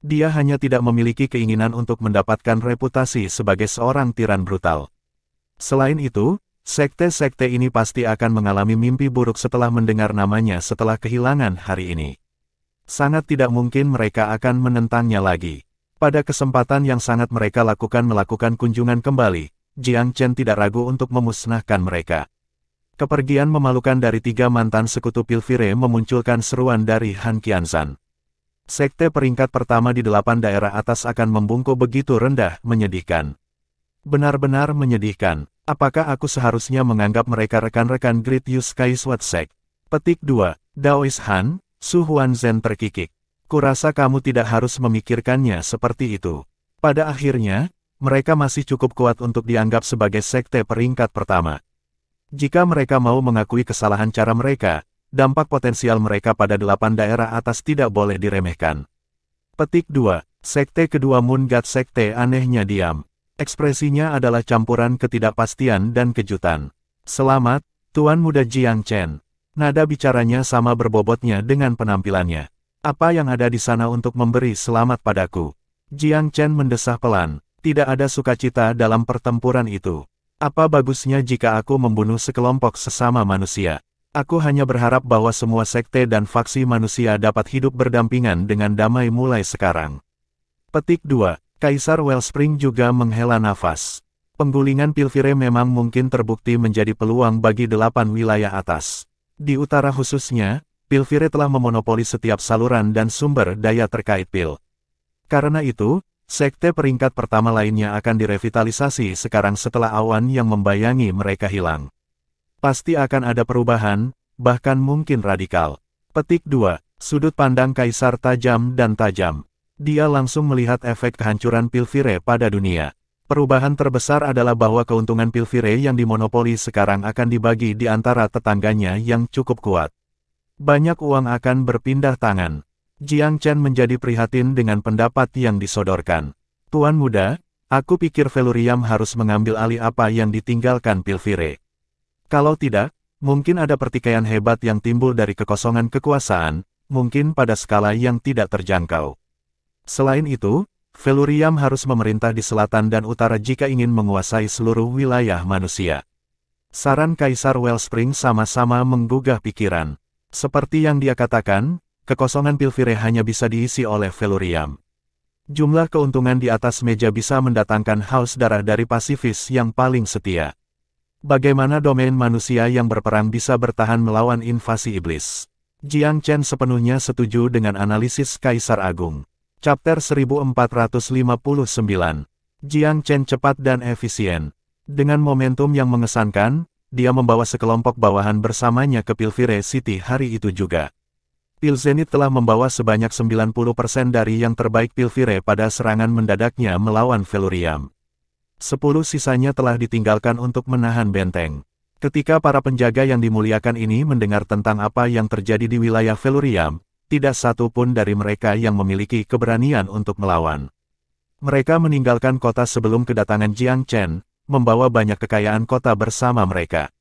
Dia hanya tidak memiliki keinginan untuk mendapatkan reputasi sebagai seorang tiran brutal. Selain itu, sekte-sekte ini pasti akan mengalami mimpi buruk setelah mendengar namanya setelah kehilangan hari ini. Sangat tidak mungkin mereka akan menentangnya lagi. Pada kesempatan yang sangat mereka melakukan kunjungan kembali, Jiang Chen tidak ragu untuk memusnahkan mereka. Kepergian memalukan dari 3 mantan sekutu Pilfire memunculkan seruan dari Han Qianzhan. Sekte peringkat pertama di 8 daerah atas akan membungkuk begitu rendah, menyedihkan. Benar-benar menyedihkan. Apakah aku seharusnya menganggap mereka rekan-rekan Great Yu Sky Sword Sect? Petik 2. Daoist Han, Su Huanzhen terkikik. Kurasa kamu tidak harus memikirkannya seperti itu. Pada akhirnya, mereka masih cukup kuat untuk dianggap sebagai sekte peringkat pertama. Jika mereka mau mengakui kesalahan cara mereka, dampak potensial mereka pada 8 daerah atas tidak boleh diremehkan. Petik 2. Sekte kedua Moon God Sekte anehnya diam. Ekspresinya adalah campuran ketidakpastian dan kejutan. Selamat, Tuan Muda Jiang Chen. Nada bicaranya sama berbobotnya dengan penampilannya. Apa yang ada di sana untuk memberi selamat padaku? Jiang Chen mendesah pelan. Tidak ada sukacita dalam pertempuran itu. Apa bagusnya jika aku membunuh sekelompok sesama manusia? Aku hanya berharap bahwa semua sekte dan faksi manusia dapat hidup berdampingan dengan damai mulai sekarang. Petik 2. Kaisar Wellspring juga menghela nafas. Penggulingan Pilfire memang mungkin terbukti menjadi peluang bagi 8 wilayah atas. Di utara khususnya, Pilfire telah memonopoli setiap saluran dan sumber daya terkait Pil. Karena itu, sekte peringkat pertama lainnya akan direvitalisasi sekarang setelah awan yang membayangi mereka hilang. Pasti akan ada perubahan, bahkan mungkin radikal. Petik 2. Sudut pandang Kaisar tajam dan tajam. Dia langsung melihat efek kehancuran Pilfire pada dunia. Perubahan terbesar adalah bahwa keuntungan Pilfire yang dimonopoli sekarang akan dibagi di antara tetangganya yang cukup kuat. Banyak uang akan berpindah tangan. Jiang Chen menjadi prihatin dengan pendapat yang disodorkan. Tuan Muda, aku pikir Velurium harus mengambil alih apa yang ditinggalkan Pilfire. Kalau tidak, mungkin ada pertikaian hebat yang timbul dari kekosongan kekuasaan, mungkin pada skala yang tidak terjangkau. Selain itu, Velurium harus memerintah di selatan dan utara jika ingin menguasai seluruh wilayah manusia. Saran Kaisar Wellspring sama-sama menggugah pikiran. Seperti yang dia katakan, kekosongan Pilfire hanya bisa diisi oleh Velurium. Jumlah keuntungan di atas meja bisa mendatangkan haus darah dari pasifis yang paling setia. Bagaimana domain manusia yang berperang bisa bertahan melawan invasi iblis? Jiang Chen sepenuhnya setuju dengan analisis Kaisar Agung. Chapter 1459. Jiang Chen cepat dan efisien. Dengan momentum yang mengesankan, dia membawa sekelompok bawahan bersamanya ke Pilfire City hari itu juga. Pil Zenith telah membawa sebanyak 90% dari yang terbaik Pilfire pada serangan mendadaknya melawan Velurium. 10 sisanya telah ditinggalkan untuk menahan benteng. Ketika para penjaga yang dimuliakan ini mendengar tentang apa yang terjadi di wilayah Velurium, tidak satu pun dari mereka yang memiliki keberanian untuk melawan. Mereka meninggalkan kota sebelum kedatangan Jiang Chen, membawa banyak kekayaan kota bersama mereka.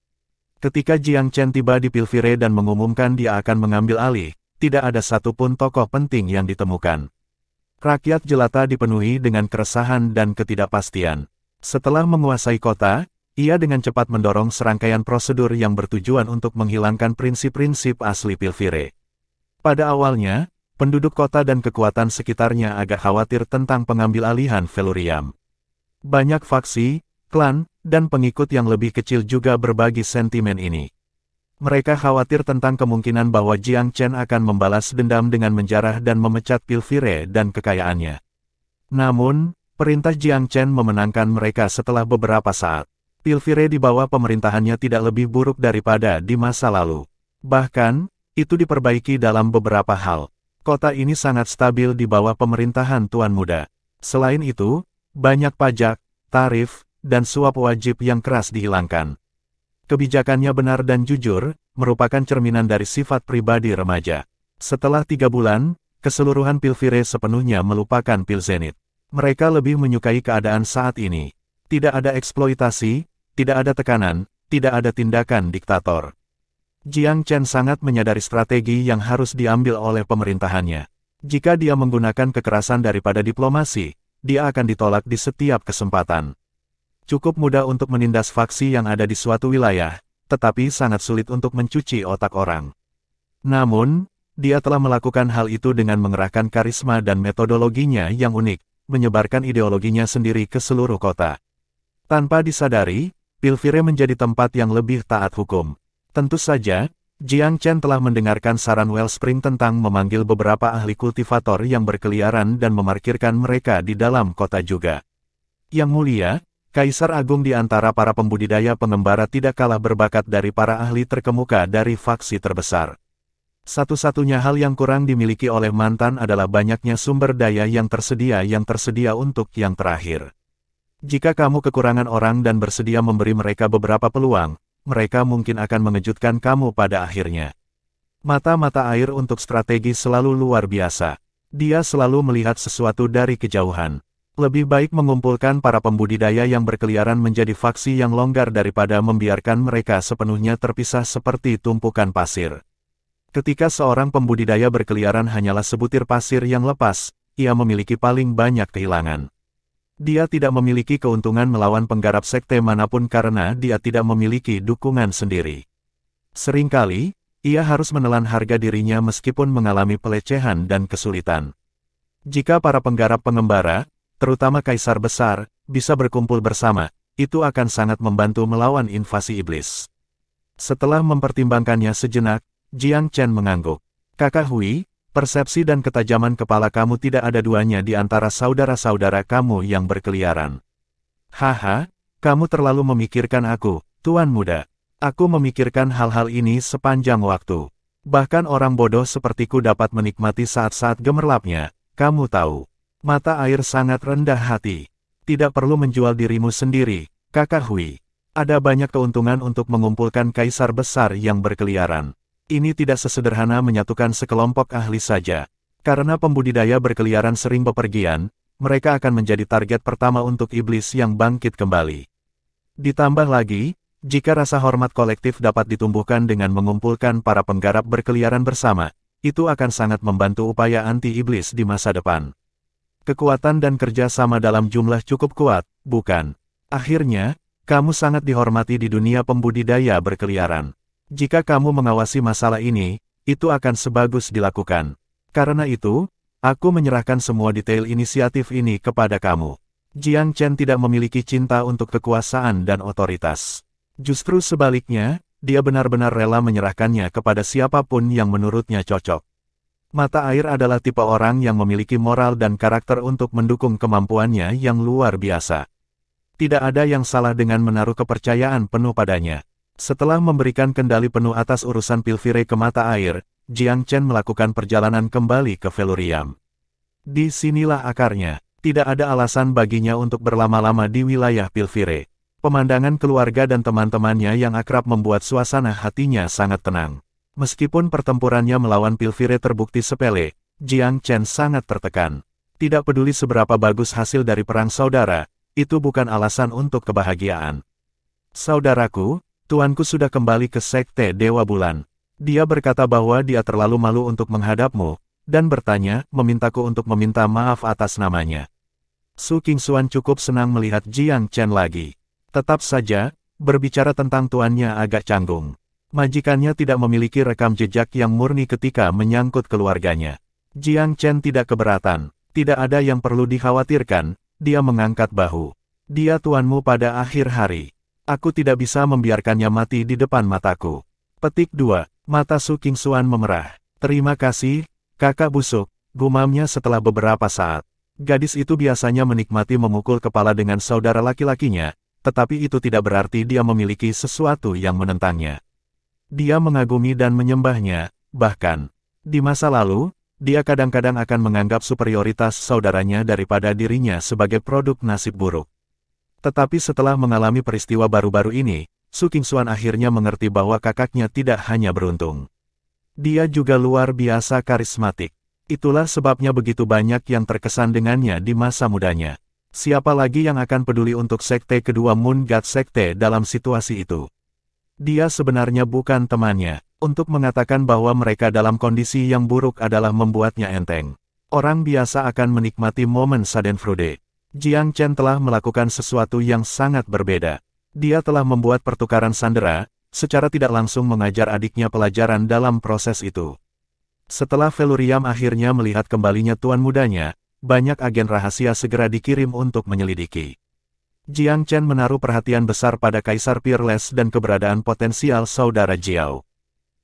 Ketika Jiang Chen tiba di Pilfire dan mengumumkan dia akan mengambil alih, tidak ada satupun tokoh penting yang ditemukan. Rakyat jelata dipenuhi dengan keresahan dan ketidakpastian. Setelah menguasai kota, ia dengan cepat mendorong serangkaian prosedur yang bertujuan untuk menghilangkan prinsip-prinsip asli Pilfire. Pada awalnya, penduduk kota dan kekuatan sekitarnya agak khawatir tentang pengambil alihan Velurium. Banyak faksi, klan, dan pengikut yang lebih kecil juga berbagi sentimen ini. Mereka khawatir tentang kemungkinan bahwa Jiang Chen akan membalas dendam dengan menjarah dan memecat Pilfire dan kekayaannya. Namun, perintah Jiang Chen memenangkan mereka setelah beberapa saat. Pilfire di bawah pemerintahannya tidak lebih buruk daripada di masa lalu. Bahkan, itu diperbaiki dalam beberapa hal. Kota ini sangat stabil di bawah pemerintahan Tuan Muda. Selain itu, banyak pajak, tarif, dan suap wajib yang keras dihilangkan. Kebijakannya benar dan jujur, merupakan cerminan dari sifat pribadi remaja. Setelah 3 bulan, keseluruhan Pilfire sepenuhnya melupakan Pil Zenith. Mereka lebih menyukai keadaan saat ini. Tidak ada eksploitasi, tidak ada tekanan, tidak ada tindakan diktator. Jiang Chen sangat menyadari strategi yang harus diambil oleh pemerintahannya. Jika dia menggunakan kekerasan daripada diplomasi, dia akan ditolak di setiap kesempatan. Cukup mudah untuk menindas faksi yang ada di suatu wilayah, tetapi sangat sulit untuk mencuci otak orang. Namun, dia telah melakukan hal itu dengan mengerahkan karisma dan metodologinya yang unik, menyebarkan ideologinya sendiri ke seluruh kota. Tanpa disadari, Pilvire menjadi tempat yang lebih taat hukum. Tentu saja, Jiang Chen telah mendengarkan saran Wellspring tentang memanggil beberapa ahli kultivator yang berkeliaran dan memarkirkan mereka di dalam kota juga. Yang mulia, Kaisar Agung di antara para pembudidaya pengembara tidak kalah berbakat dari para ahli terkemuka dari faksi terbesar. Satu-satunya hal yang kurang dimiliki oleh mantan adalah banyaknya sumber daya yang tersedia untuk yang terakhir. Jika kamu kekurangan orang dan bersedia memberi mereka beberapa peluang, mereka mungkin akan mengejutkan kamu pada akhirnya. Mata-mata air untuk strategi selalu luar biasa. Dia selalu melihat sesuatu dari kejauhan. Lebih baik mengumpulkan para pembudidaya yang berkeliaran menjadi faksi yang longgar daripada membiarkan mereka sepenuhnya terpisah seperti tumpukan pasir. Ketika seorang pembudidaya berkeliaran hanyalah sebutir pasir yang lepas, ia memiliki paling banyak kehilangan. Dia tidak memiliki keuntungan melawan penggarap sekte manapun karena dia tidak memiliki dukungan sendiri. Seringkali, ia harus menelan harga dirinya meskipun mengalami pelecehan dan kesulitan. Jika para penggarap pengembara, terutama Kaisar Besar, bisa berkumpul bersama, itu akan sangat membantu melawan invasi iblis. Setelah mempertimbangkannya sejenak, Jiang Chen mengangguk. Kakak Hui, persepsi dan ketajaman kepala kamu tidak ada duanya di antara saudara-saudara kamu yang berkeliaran. Haha, kamu terlalu memikirkan aku, Tuan Muda. Aku memikirkan hal-hal ini sepanjang waktu. Bahkan orang bodoh sepertiku dapat menikmati saat-saat gemerlapnya, kamu tahu. Mata air sangat rendah hati. Tidak perlu menjual dirimu sendiri, Kakak Hui. Ada banyak keuntungan untuk mengumpulkan Kaisar Besar yang berkeliaran. Ini tidak sesederhana menyatukan sekelompok ahli saja. Karena pembudidaya berkeliaran sering bepergian, mereka akan menjadi target pertama untuk iblis yang bangkit kembali. Ditambah lagi, jika rasa hormat kolektif dapat ditumbuhkan dengan mengumpulkan para penggarap berkeliaran bersama, itu akan sangat membantu upaya anti-iblis di masa depan. Kekuatan dan kerja sama dalam jumlah cukup kuat, bukan? Akhirnya, kamu sangat dihormati di dunia pembudidaya berkeliaran. Jika kamu mengawasi masalah ini, itu akan sebagus dilakukan. Karena itu, aku menyerahkan semua detail inisiatif ini kepada kamu. Jiang Chen tidak memiliki cinta untuk kekuasaan dan otoritas. Justru sebaliknya, dia benar-benar rela menyerahkannya kepada siapapun yang menurutnya cocok. Mata air adalah tipe orang yang memiliki moral dan karakter untuk mendukung kemampuannya yang luar biasa. Tidak ada yang salah dengan menaruh kepercayaan penuh padanya. Setelah memberikan kendali penuh atas urusan Pilvire ke mata air, Jiang Chen melakukan perjalanan kembali ke Velurium. Di sinilah akarnya. Tidak ada alasan baginya untuk berlama-lama di wilayah Pilvire. Pemandangan keluarga dan teman-temannya yang akrab membuat suasana hatinya sangat tenang. Meskipun pertempurannya melawan Pilvire terbukti sepele, Jiang Chen sangat tertekan. Tidak peduli seberapa bagus hasil dari perang saudara, itu bukan alasan untuk kebahagiaan. Saudaraku, tuanku sudah kembali ke Sekte Dewa Bulan. Dia berkata bahwa dia terlalu malu untuk menghadapmu, dan bertanya, memintaku untuk meminta maaf atas namanya. Su Qingshuan cukup senang melihat Jiang Chen lagi. Tetap saja, berbicara tentang tuannya agak canggung. Majikannya tidak memiliki rekam jejak yang murni ketika menyangkut keluarganya. Jiang Chen tidak keberatan, tidak ada yang perlu dikhawatirkan, dia mengangkat bahu. Dia tuanmu pada akhir hari. Aku tidak bisa membiarkannya mati di depan mataku. Petik 2, mata Su Qingshuan memerah. Terima kasih, kakak busuk, gumamnya setelah beberapa saat. Gadis itu biasanya menikmati memukul kepala dengan saudara laki-lakinya, tetapi itu tidak berarti dia memiliki sesuatu yang menentangnya. Dia mengagumi dan menyembahnya, bahkan di masa lalu, dia kadang-kadang akan menganggap superioritas saudaranya daripada dirinya sebagai produk nasib buruk. Tetapi setelah mengalami peristiwa baru-baru ini, Su Qingshuan akhirnya mengerti bahwa kakaknya tidak hanya beruntung. Dia juga luar biasa karismatik. Itulah sebabnya begitu banyak yang terkesan dengannya di masa mudanya. Siapa lagi yang akan peduli untuk sekte kedua Moon God Sekte dalam situasi itu? Dia sebenarnya bukan temannya. Untuk mengatakan bahwa mereka dalam kondisi yang buruk adalah membuatnya enteng. Orang biasa akan menikmati momen Schadenfreude. Jiang Chen telah melakukan sesuatu yang sangat berbeda. Dia telah membuat pertukaran sandera, secara tidak langsung mengajar adiknya pelajaran dalam proses itu. Setelah Velurium akhirnya melihat kembalinya tuan mudanya, banyak agen rahasia segera dikirim untuk menyelidiki. Jiang Chen menaruh perhatian besar pada Kaisar Peerless dan keberadaan potensial saudara Jiao.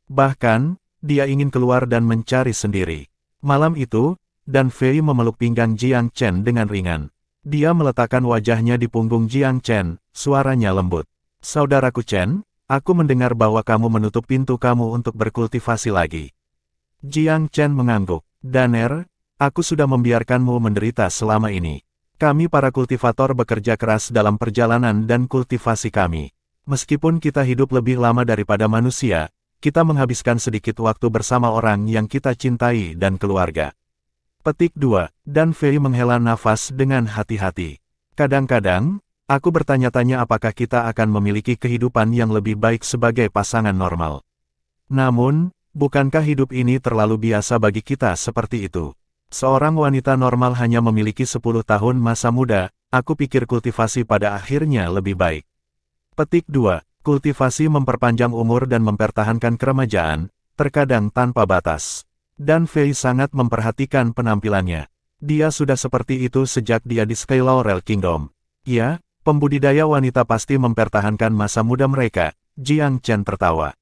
Bahkan, dia ingin keluar dan mencari sendiri. Malam itu, Dan Fei memeluk pinggang Jiang Chen dengan ringan. Dia meletakkan wajahnya di punggung Jiang Chen, suaranya lembut. Saudaraku Chen, aku mendengar bahwa kamu menutup pintu kamu untuk berkultivasi lagi. Jiang Chen mengangguk. Daner, aku sudah membiarkanmu menderita selama ini. Kami para kultivator bekerja keras dalam perjalanan dan kultivasi kami. Meskipun kita hidup lebih lama daripada manusia, kita menghabiskan sedikit waktu bersama orang yang kita cintai dan keluarga. Petik 2. Dan Fei menghela nafas dengan hati-hati. Kadang-kadang, aku bertanya-tanya apakah kita akan memiliki kehidupan yang lebih baik sebagai pasangan normal. Namun, bukankah hidup ini terlalu biasa bagi kita seperti itu? Seorang wanita normal hanya memiliki 10 tahun masa muda, aku pikir kultivasi pada akhirnya lebih baik. Petik 2. Kultivasi memperpanjang umur dan mempertahankan keremajaan, terkadang tanpa batas. Dan Fei sangat memperhatikan penampilannya. Dia sudah seperti itu sejak dia di Sky Laurel Kingdom. Ya, pembudidaya wanita pasti mempertahankan masa muda mereka, Jiang Chen tertawa.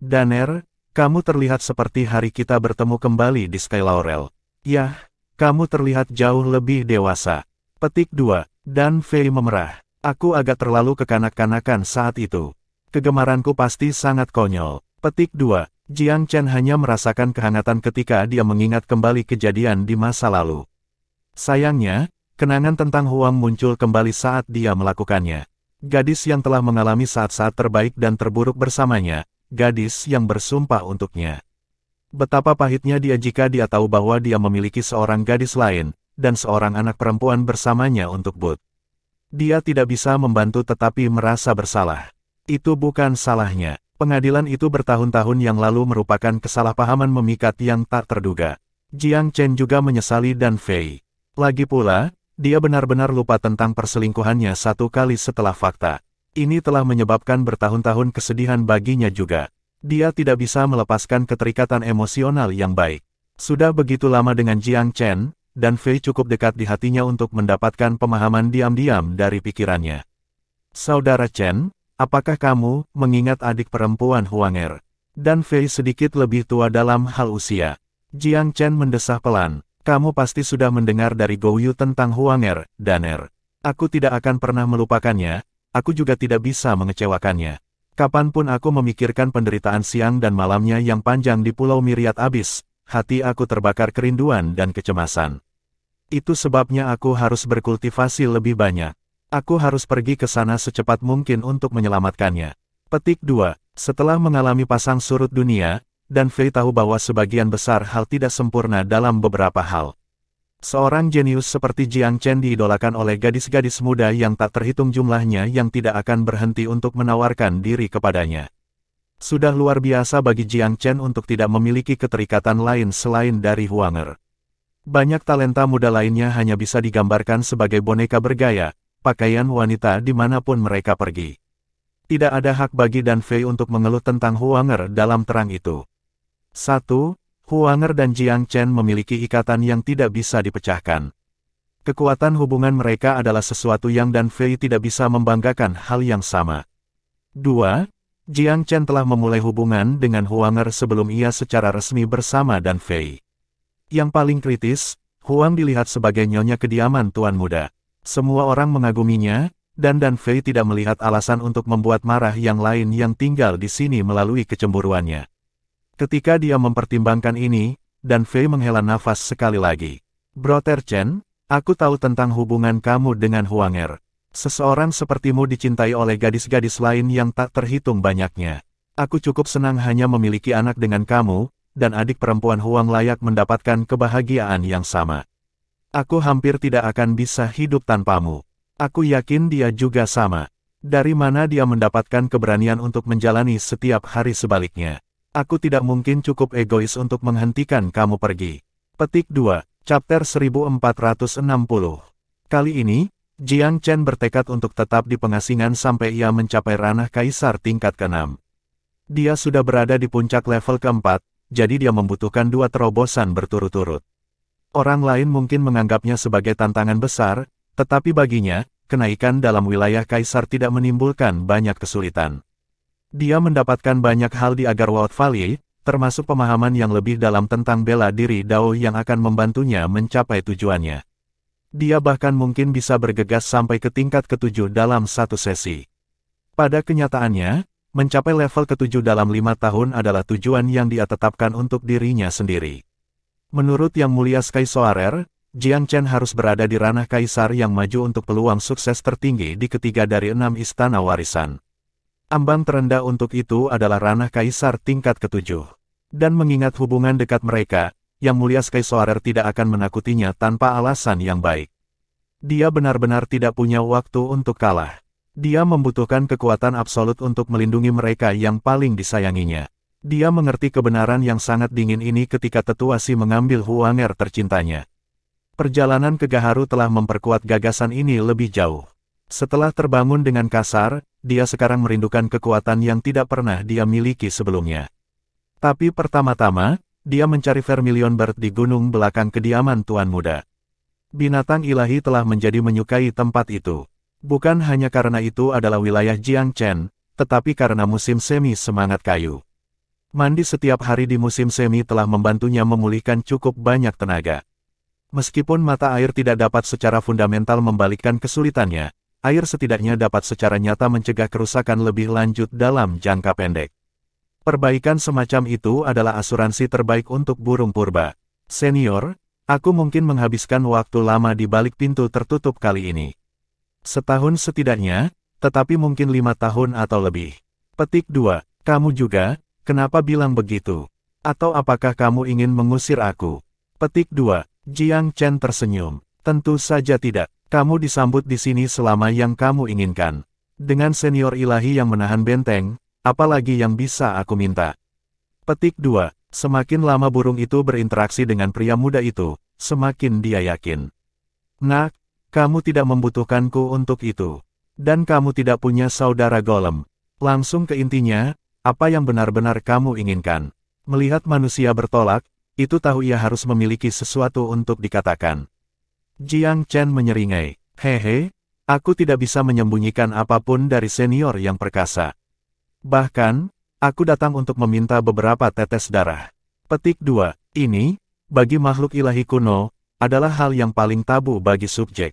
Daner, kamu terlihat seperti hari kita bertemu kembali di Sky Laurel. Yah, kamu terlihat jauh lebih dewasa. Petik 2. Dan Fei memerah. Aku agak terlalu kekanak-kanakan saat itu. Kegemaranku pasti sangat konyol. Petik 2. Jiang Chen hanya merasakan kehangatan ketika dia mengingat kembali kejadian di masa lalu. Sayangnya, kenangan tentang Huang muncul kembali saat dia melakukannya. Gadis yang telah mengalami saat-saat terbaik dan terburuk bersamanya, gadis yang bersumpah untuknya. Betapa pahitnya dia jika dia tahu bahwa dia memiliki seorang gadis lain, dan seorang anak perempuan bersamanya untuk Bud. Dia tidak bisa membantu tetapi merasa bersalah. Itu bukan salahnya. Pengadilan itu bertahun-tahun yang lalu merupakan kesalahpahaman memikat yang tak terduga. Jiang Chen juga menyesali Dan Fei. Lagi pula, dia benar-benar lupa tentang perselingkuhannya satu kali setelah fakta. Ini telah menyebabkan bertahun-tahun kesedihan baginya juga. Dia tidak bisa melepaskan keterikatan emosional yang baik. Sudah begitu lama dengan Jiang Chen, Dan Fei cukup dekat di hatinya untuk mendapatkan pemahaman diam-diam dari pikirannya. Saudara Chen, apakah kamu mengingat adik perempuan Huanger? Dan Fei sedikit lebih tua dalam hal usia. Jiang Chen mendesah pelan. Kamu pasti sudah mendengar dari Gouyu tentang Huanger, Daner. Aku tidak akan pernah melupakannya, aku juga tidak bisa mengecewakannya. Kapanpun aku memikirkan penderitaan siang dan malamnya yang panjang di Pulau Myriad Abyss, hati aku terbakar kerinduan dan kecemasan. Itu sebabnya aku harus berkultivasi lebih banyak. Aku harus pergi ke sana secepat mungkin untuk menyelamatkannya. Petik 2. Setelah mengalami pasang surut dunia, Dan Fei tahu bahwa sebagian besar hal tidak sempurna dalam beberapa hal. Seorang jenius seperti Jiang Chen diidolakan oleh gadis-gadis muda yang tak terhitung jumlahnya yang tidak akan berhenti untuk menawarkan diri kepadanya. Sudah luar biasa bagi Jiang Chen untuk tidak memiliki keterikatan lain selain dari Huanger. Banyak talenta muda lainnya hanya bisa digambarkan sebagai boneka bergaya, pakaian wanita dimanapun mereka pergi. Tidak ada hak bagi Dan Fei untuk mengeluh tentang Huanger dalam terang itu. 1. Huanger dan Jiang Chen memiliki ikatan yang tidak bisa dipecahkan. Kekuatan hubungan mereka adalah sesuatu yang Dan Fei tidak bisa membanggakan hal yang sama. 2. Jiang Chen telah memulai hubungan dengan Huanger sebelum ia secara resmi bersama Dan Fei. Yang paling kritis, Huang dilihat sebagai nyonya kediaman tuan muda. Semua orang mengaguminya, dan Dan Fei tidak melihat alasan untuk membuat marah yang lain yang tinggal di sini melalui kecemburuannya. Ketika dia mempertimbangkan ini, Dan Fei menghela nafas sekali lagi. Brother Chen, aku tahu tentang hubungan kamu dengan Huanger. Seseorang sepertimu dicintai oleh gadis-gadis lain yang tak terhitung banyaknya. Aku cukup senang hanya memiliki anak dengan kamu, dan adik perempuan Huang layak mendapatkan kebahagiaan yang sama. Aku hampir tidak akan bisa hidup tanpamu. Aku yakin dia juga sama. Dari mana dia mendapatkan keberanian untuk menjalani setiap hari sebaliknya? Aku tidak mungkin cukup egois untuk menghentikan kamu pergi. Petik 2, Chapter 1460. Kali ini, Jiang Chen bertekad untuk tetap di pengasingan sampai ia mencapai ranah kaisar tingkat ke-6. Dia sudah berada di puncak level ke-4, jadi dia membutuhkan 2 terobosan berturut-turut. Orang lain mungkin menganggapnya sebagai tantangan besar, tetapi baginya, kenaikan dalam wilayah Kaisar tidak menimbulkan banyak kesulitan. Dia mendapatkan banyak hal di Agarwald Valley, termasuk pemahaman yang lebih dalam tentang bela diri Dao yang akan membantunya mencapai tujuannya. Dia bahkan mungkin bisa bergegas sampai ke tingkat ke-7 dalam satu sesi. Pada kenyataannya, mencapai level ke-7 dalam 5 tahun adalah tujuan yang dia tetapkan untuk dirinya sendiri. Menurut Yang Mulia Sky Soarer, Jiang Chen harus berada di ranah Kaisar yang maju untuk peluang sukses tertinggi di ketiga dari 6 istana warisan. Ambang terendah untuk itu adalah ranah Kaisar tingkat ke-7. Dan mengingat hubungan dekat mereka, Yang Mulia Sky Soarer tidak akan menakutinya tanpa alasan yang baik. Dia benar-benar tidak punya waktu untuk kalah. Dia membutuhkan kekuatan absolut untuk melindungi mereka yang paling disayanginya. Dia mengerti kebenaran yang sangat dingin ini ketika Tetua Si mengambil Huanger tercintanya. Perjalanan ke Gaharu telah memperkuat gagasan ini lebih jauh. Setelah terbangun dengan kasar, dia sekarang merindukan kekuatan yang tidak pernah dia miliki sebelumnya. Tapi pertama-tama, dia mencari Vermilion Bird di gunung belakang kediaman Tuan Muda. Binatang ilahi telah menjadi menyukai tempat itu. Bukan hanya karena itu adalah wilayah Jiang Chen, tetapi karena musim semi semangat kayu. Mandi setiap hari di musim semi telah membantunya memulihkan cukup banyak tenaga. Meskipun mata air tidak dapat secara fundamental membalikkan kesulitannya, air setidaknya dapat secara nyata mencegah kerusakan lebih lanjut dalam jangka pendek. Perbaikan semacam itu adalah asuransi terbaik untuk burung purba. Senior, aku mungkin menghabiskan waktu lama di balik pintu tertutup kali ini. Setahun setidaknya, tetapi mungkin 5 tahun atau lebih. Petik 2, kamu juga, kenapa bilang begitu? Atau apakah kamu ingin mengusir aku? Petik 2, Jiang Chen tersenyum. Tentu saja tidak, kamu disambut di sini selama yang kamu inginkan. Dengan senior ilahi yang menahan benteng, apalagi yang bisa aku minta? Petik 2, semakin lama burung itu berinteraksi dengan pria muda itu, semakin dia yakin. Nak, kamu tidak membutuhkanku untuk itu. Dan kamu tidak punya saudara golem. Langsung ke intinya, apa yang benar-benar kamu inginkan? Melihat manusia bertolak, itu tahu ia harus memiliki sesuatu untuk dikatakan. Jiang Chen menyeringai. Hehe, aku tidak bisa menyembunyikan apapun dari senior yang perkasa. Bahkan, aku datang untuk meminta beberapa tetes darah. Petik 2, ini, bagi makhluk ilahi kuno, adalah hal yang paling tabu bagi subjek.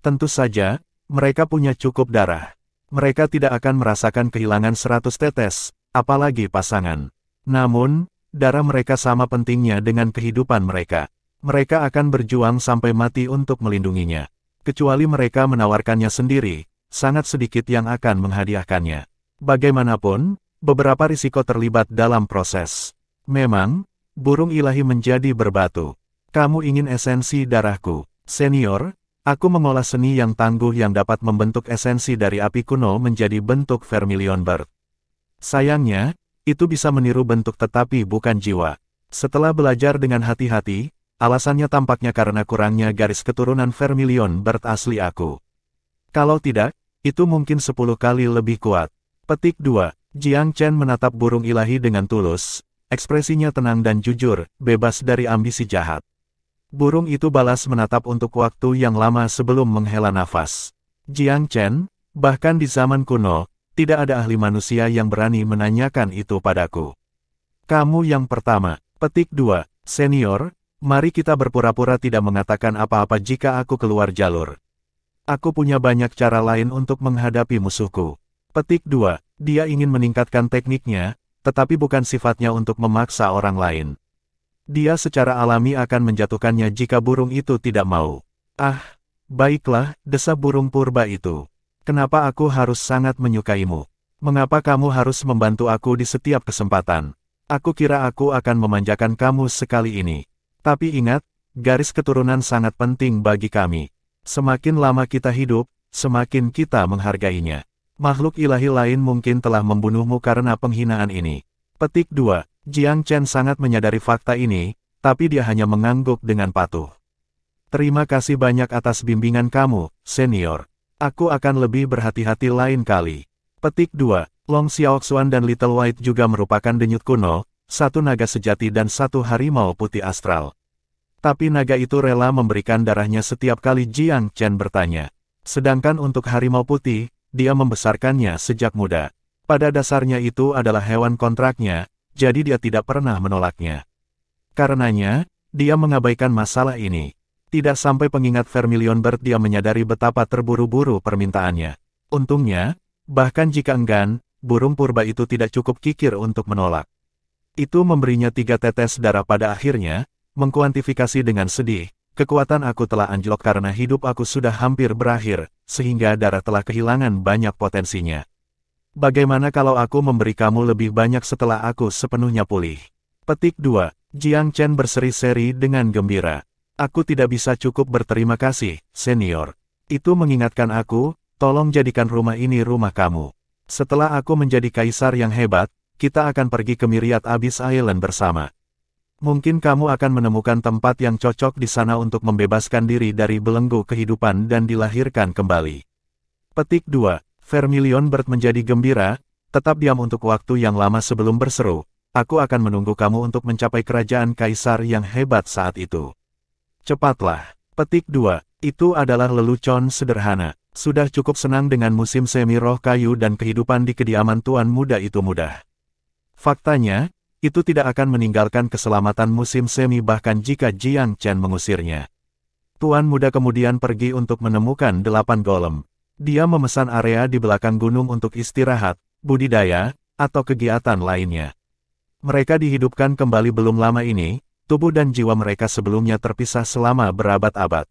Tentu saja, mereka punya cukup darah. Mereka tidak akan merasakan kehilangan 100 tetes, apalagi pasangan. Namun, darah mereka sama pentingnya dengan kehidupan mereka. Mereka akan berjuang sampai mati untuk melindunginya. Kecuali mereka menawarkannya sendiri, sangat sedikit yang akan menghadiahkannya. Bagaimanapun, beberapa risiko terlibat dalam proses. Memang, burung ilahi menjadi berbatu. Kamu ingin esensi darahku, senior? Aku mengolah seni yang tangguh yang dapat membentuk esensi dari api kuno menjadi bentuk Vermilion Bird. Sayangnya, itu bisa meniru bentuk tetapi bukan jiwa. Setelah belajar dengan hati-hati, alasannya tampaknya karena kurangnya garis keturunan Vermilion Bird asli aku. Kalau tidak, itu mungkin 10 kali lebih kuat. Petik 2, Jiang Chen menatap burung ilahi dengan tulus, ekspresinya tenang dan jujur, bebas dari ambisi jahat. Burung itu balas menatap untuk waktu yang lama sebelum menghela nafas. Jiang Chen, bahkan di zaman kuno, tidak ada ahli manusia yang berani menanyakan itu padaku. Kamu yang pertama. Petik 2, senior, mari kita berpura-pura tidak mengatakan apa-apa jika aku keluar jalur. Aku punya banyak cara lain untuk menghadapi musuhku. Petik 2, dia ingin meningkatkan tekniknya, tetapi bukan sifatnya untuk memaksa orang lain. Dia secara alami akan menjatuhkannya jika burung itu tidak mau. Ah, baiklah, desa burung purba itu. Kenapa aku harus sangat menyukaimu? Mengapa kamu harus membantu aku di setiap kesempatan? Aku kira aku akan memanjakan kamu sekali ini. Tapi ingat, garis keturunan sangat penting bagi kami. Semakin lama kita hidup, semakin kita menghargainya. Makhluk ilahi lain mungkin telah membunuhmu karena penghinaan ini. Petik 2, Jiang Chen sangat menyadari fakta ini, tapi dia hanya mengangguk dengan patuh. Terima kasih banyak atas bimbingan kamu, senior. Aku akan lebih berhati-hati lain kali. Petik 2, Long Xiaoxuan dan Little White juga merupakan denyut kuno, satu naga sejati dan satu harimau putih astral. Tapi naga itu rela memberikan darahnya setiap kali Jiang Chen bertanya. Sedangkan untuk harimau putih, dia membesarkannya sejak muda. Pada dasarnya itu adalah hewan kontraknya, jadi dia tidak pernah menolaknya. Karenanya, dia mengabaikan masalah ini. Tidak sampai pengingat Vermilion Bird dia menyadari betapa terburu-buru permintaannya. Untungnya, bahkan jika enggan, burung purba itu tidak cukup kikir untuk menolak. Itu memberinya 3 tetes darah pada akhirnya, mengkuantifikasi dengan sedih, kekuatan aku telah anjlok karena hidup aku sudah hampir berakhir, sehingga darah telah kehilangan banyak potensinya. Bagaimana kalau aku memberi kamu lebih banyak setelah aku sepenuhnya pulih? Petik 2. Jiang Chen berseri-seri dengan gembira. Aku tidak bisa cukup berterima kasih, senior. Itu mengingatkan aku, tolong jadikan rumah ini rumah kamu. Setelah aku menjadi kaisar yang hebat, kita akan pergi ke Myriad Abyss Island bersama. Mungkin kamu akan menemukan tempat yang cocok di sana untuk membebaskan diri dari belenggu kehidupan dan dilahirkan kembali. Petik 2. Vermilion Bird menjadi gembira, tetap diam untuk waktu yang lama sebelum berseru, aku akan menunggu kamu untuk mencapai kerajaan kaisar yang hebat saat itu. Cepatlah. Petik 2. Itu adalah lelucon sederhana. Sudah cukup senang dengan musim semi roh kayu dan kehidupan di kediaman tuan muda itu mudah. Faktanya, itu tidak akan meninggalkan keselamatan musim semi bahkan jika Jiang Chen mengusirnya. Tuan muda kemudian pergi untuk menemukan 8 golem. Dia memesan area di belakang gunung untuk istirahat, budidaya, atau kegiatan lainnya. Mereka dihidupkan kembali belum lama ini, tubuh dan jiwa mereka sebelumnya terpisah selama berabad-abad.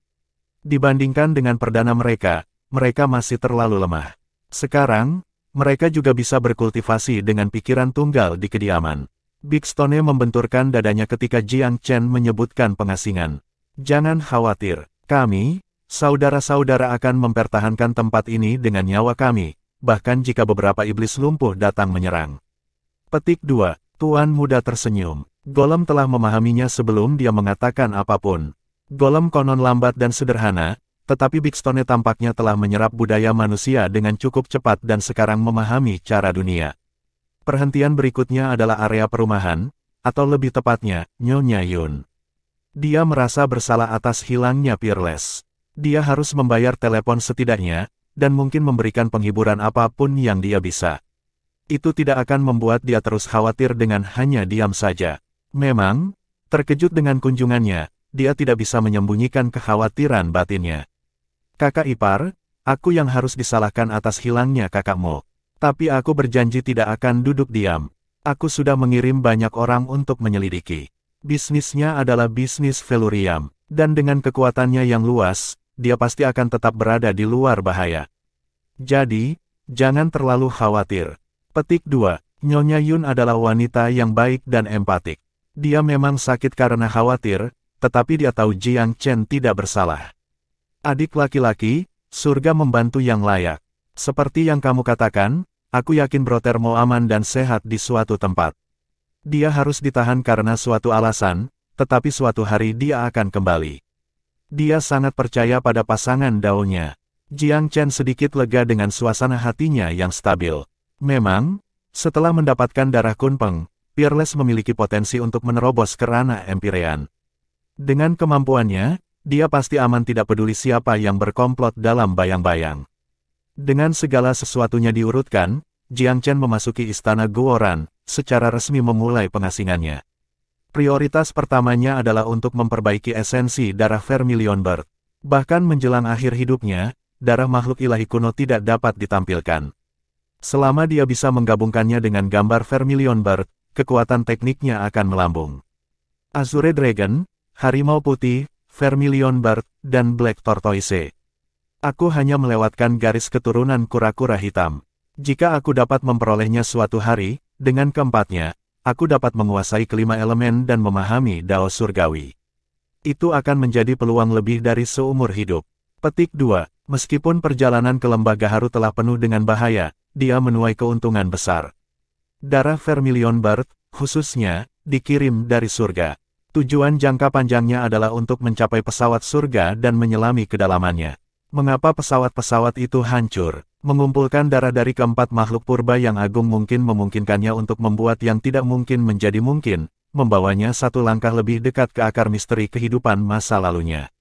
Dibandingkan dengan perdana mereka masih terlalu lemah. Sekarang, mereka juga bisa berkultivasi dengan pikiran tunggal di kediaman. Big Stone membenturkan dadanya ketika Jiang Chen menyebutkan pengasingan. Jangan khawatir, kami, saudara-saudara akan mempertahankan tempat ini dengan nyawa kami, bahkan jika beberapa iblis lumpuh datang menyerang. Petik 2. Tuan muda tersenyum. Golem telah memahaminya sebelum dia mengatakan apapun. Golem konon lambat dan sederhana, tetapi Big Stone tampaknya telah menyerap budaya manusia dengan cukup cepat dan sekarang memahami cara dunia. Perhentian berikutnya adalah area perumahan, atau lebih tepatnya, Nyonya Yun. Dia merasa bersalah atas hilangnya Peerless. Dia harus membayar telepon setidaknya, dan mungkin memberikan penghiburan apapun yang dia bisa. Itu tidak akan membuat dia terus khawatir dengan hanya diam saja. Memang, terkejut dengan kunjungannya, dia tidak bisa menyembunyikan kekhawatiran batinnya. Kakak ipar, aku yang harus disalahkan atas hilangnya kakakmu. Tapi aku berjanji tidak akan duduk diam. Aku sudah mengirim banyak orang untuk menyelidiki. Bisnisnya adalah bisnis Velurium, dan dengan kekuatannya yang luas, dia pasti akan tetap berada di luar bahaya. Jadi, jangan terlalu khawatir. Petik 2. Nyonya Yun adalah wanita yang baik dan empatik. Dia memang sakit karena khawatir, tetapi dia tahu Jiang Chen tidak bersalah. Adik laki-laki, surga membantu yang layak. Seperti yang kamu katakan, aku yakin Brotermo aman dan sehat di suatu tempat. Dia harus ditahan karena suatu alasan, tetapi suatu hari dia akan kembali. Dia sangat percaya pada pasangan daunnya. Jiang Chen sedikit lega dengan suasana hatinya yang stabil. Memang, setelah mendapatkan darah kunpeng, Peerless memiliki potensi untuk menerobos ke ranah Empyrean. Dengan kemampuannya, dia pasti aman tidak peduli siapa yang berkomplot dalam bayang-bayang. Dengan segala sesuatunya diurutkan, Jiang Chen memasuki istana Guoran, secara resmi memulai pengasingannya. Prioritas pertamanya adalah untuk memperbaiki esensi darah Vermilion Bird. Bahkan menjelang akhir hidupnya, darah makhluk ilahi kuno tidak dapat ditampilkan. Selama dia bisa menggabungkannya dengan gambar Vermilion Bird, kekuatan tekniknya akan melambung. Azure Dragon, Harimau Putih, Vermilion Bird, dan Black Tortoise. Aku hanya melewatkan garis keturunan kura-kura hitam. Jika aku dapat memperolehnya suatu hari, dengan keempatnya, aku dapat menguasai kelima elemen dan memahami Dao Surgawi. Itu akan menjadi peluang lebih dari seumur hidup. Petik 2. Meskipun perjalanan ke lembah Gaharu telah penuh dengan bahaya, dia menuai keuntungan besar. Darah Vermilion Bird, khususnya, dikirim dari surga. Tujuan jangka panjangnya adalah untuk mencapai pesawat surga dan menyelami kedalamannya. Mengapa pesawat-pesawat itu hancur? Mengumpulkan darah dari keempat makhluk purba yang agung mungkin memungkinkannya untuk membuat yang tidak mungkin menjadi mungkin, membawanya satu langkah lebih dekat ke akar misteri kehidupan masa lalunya.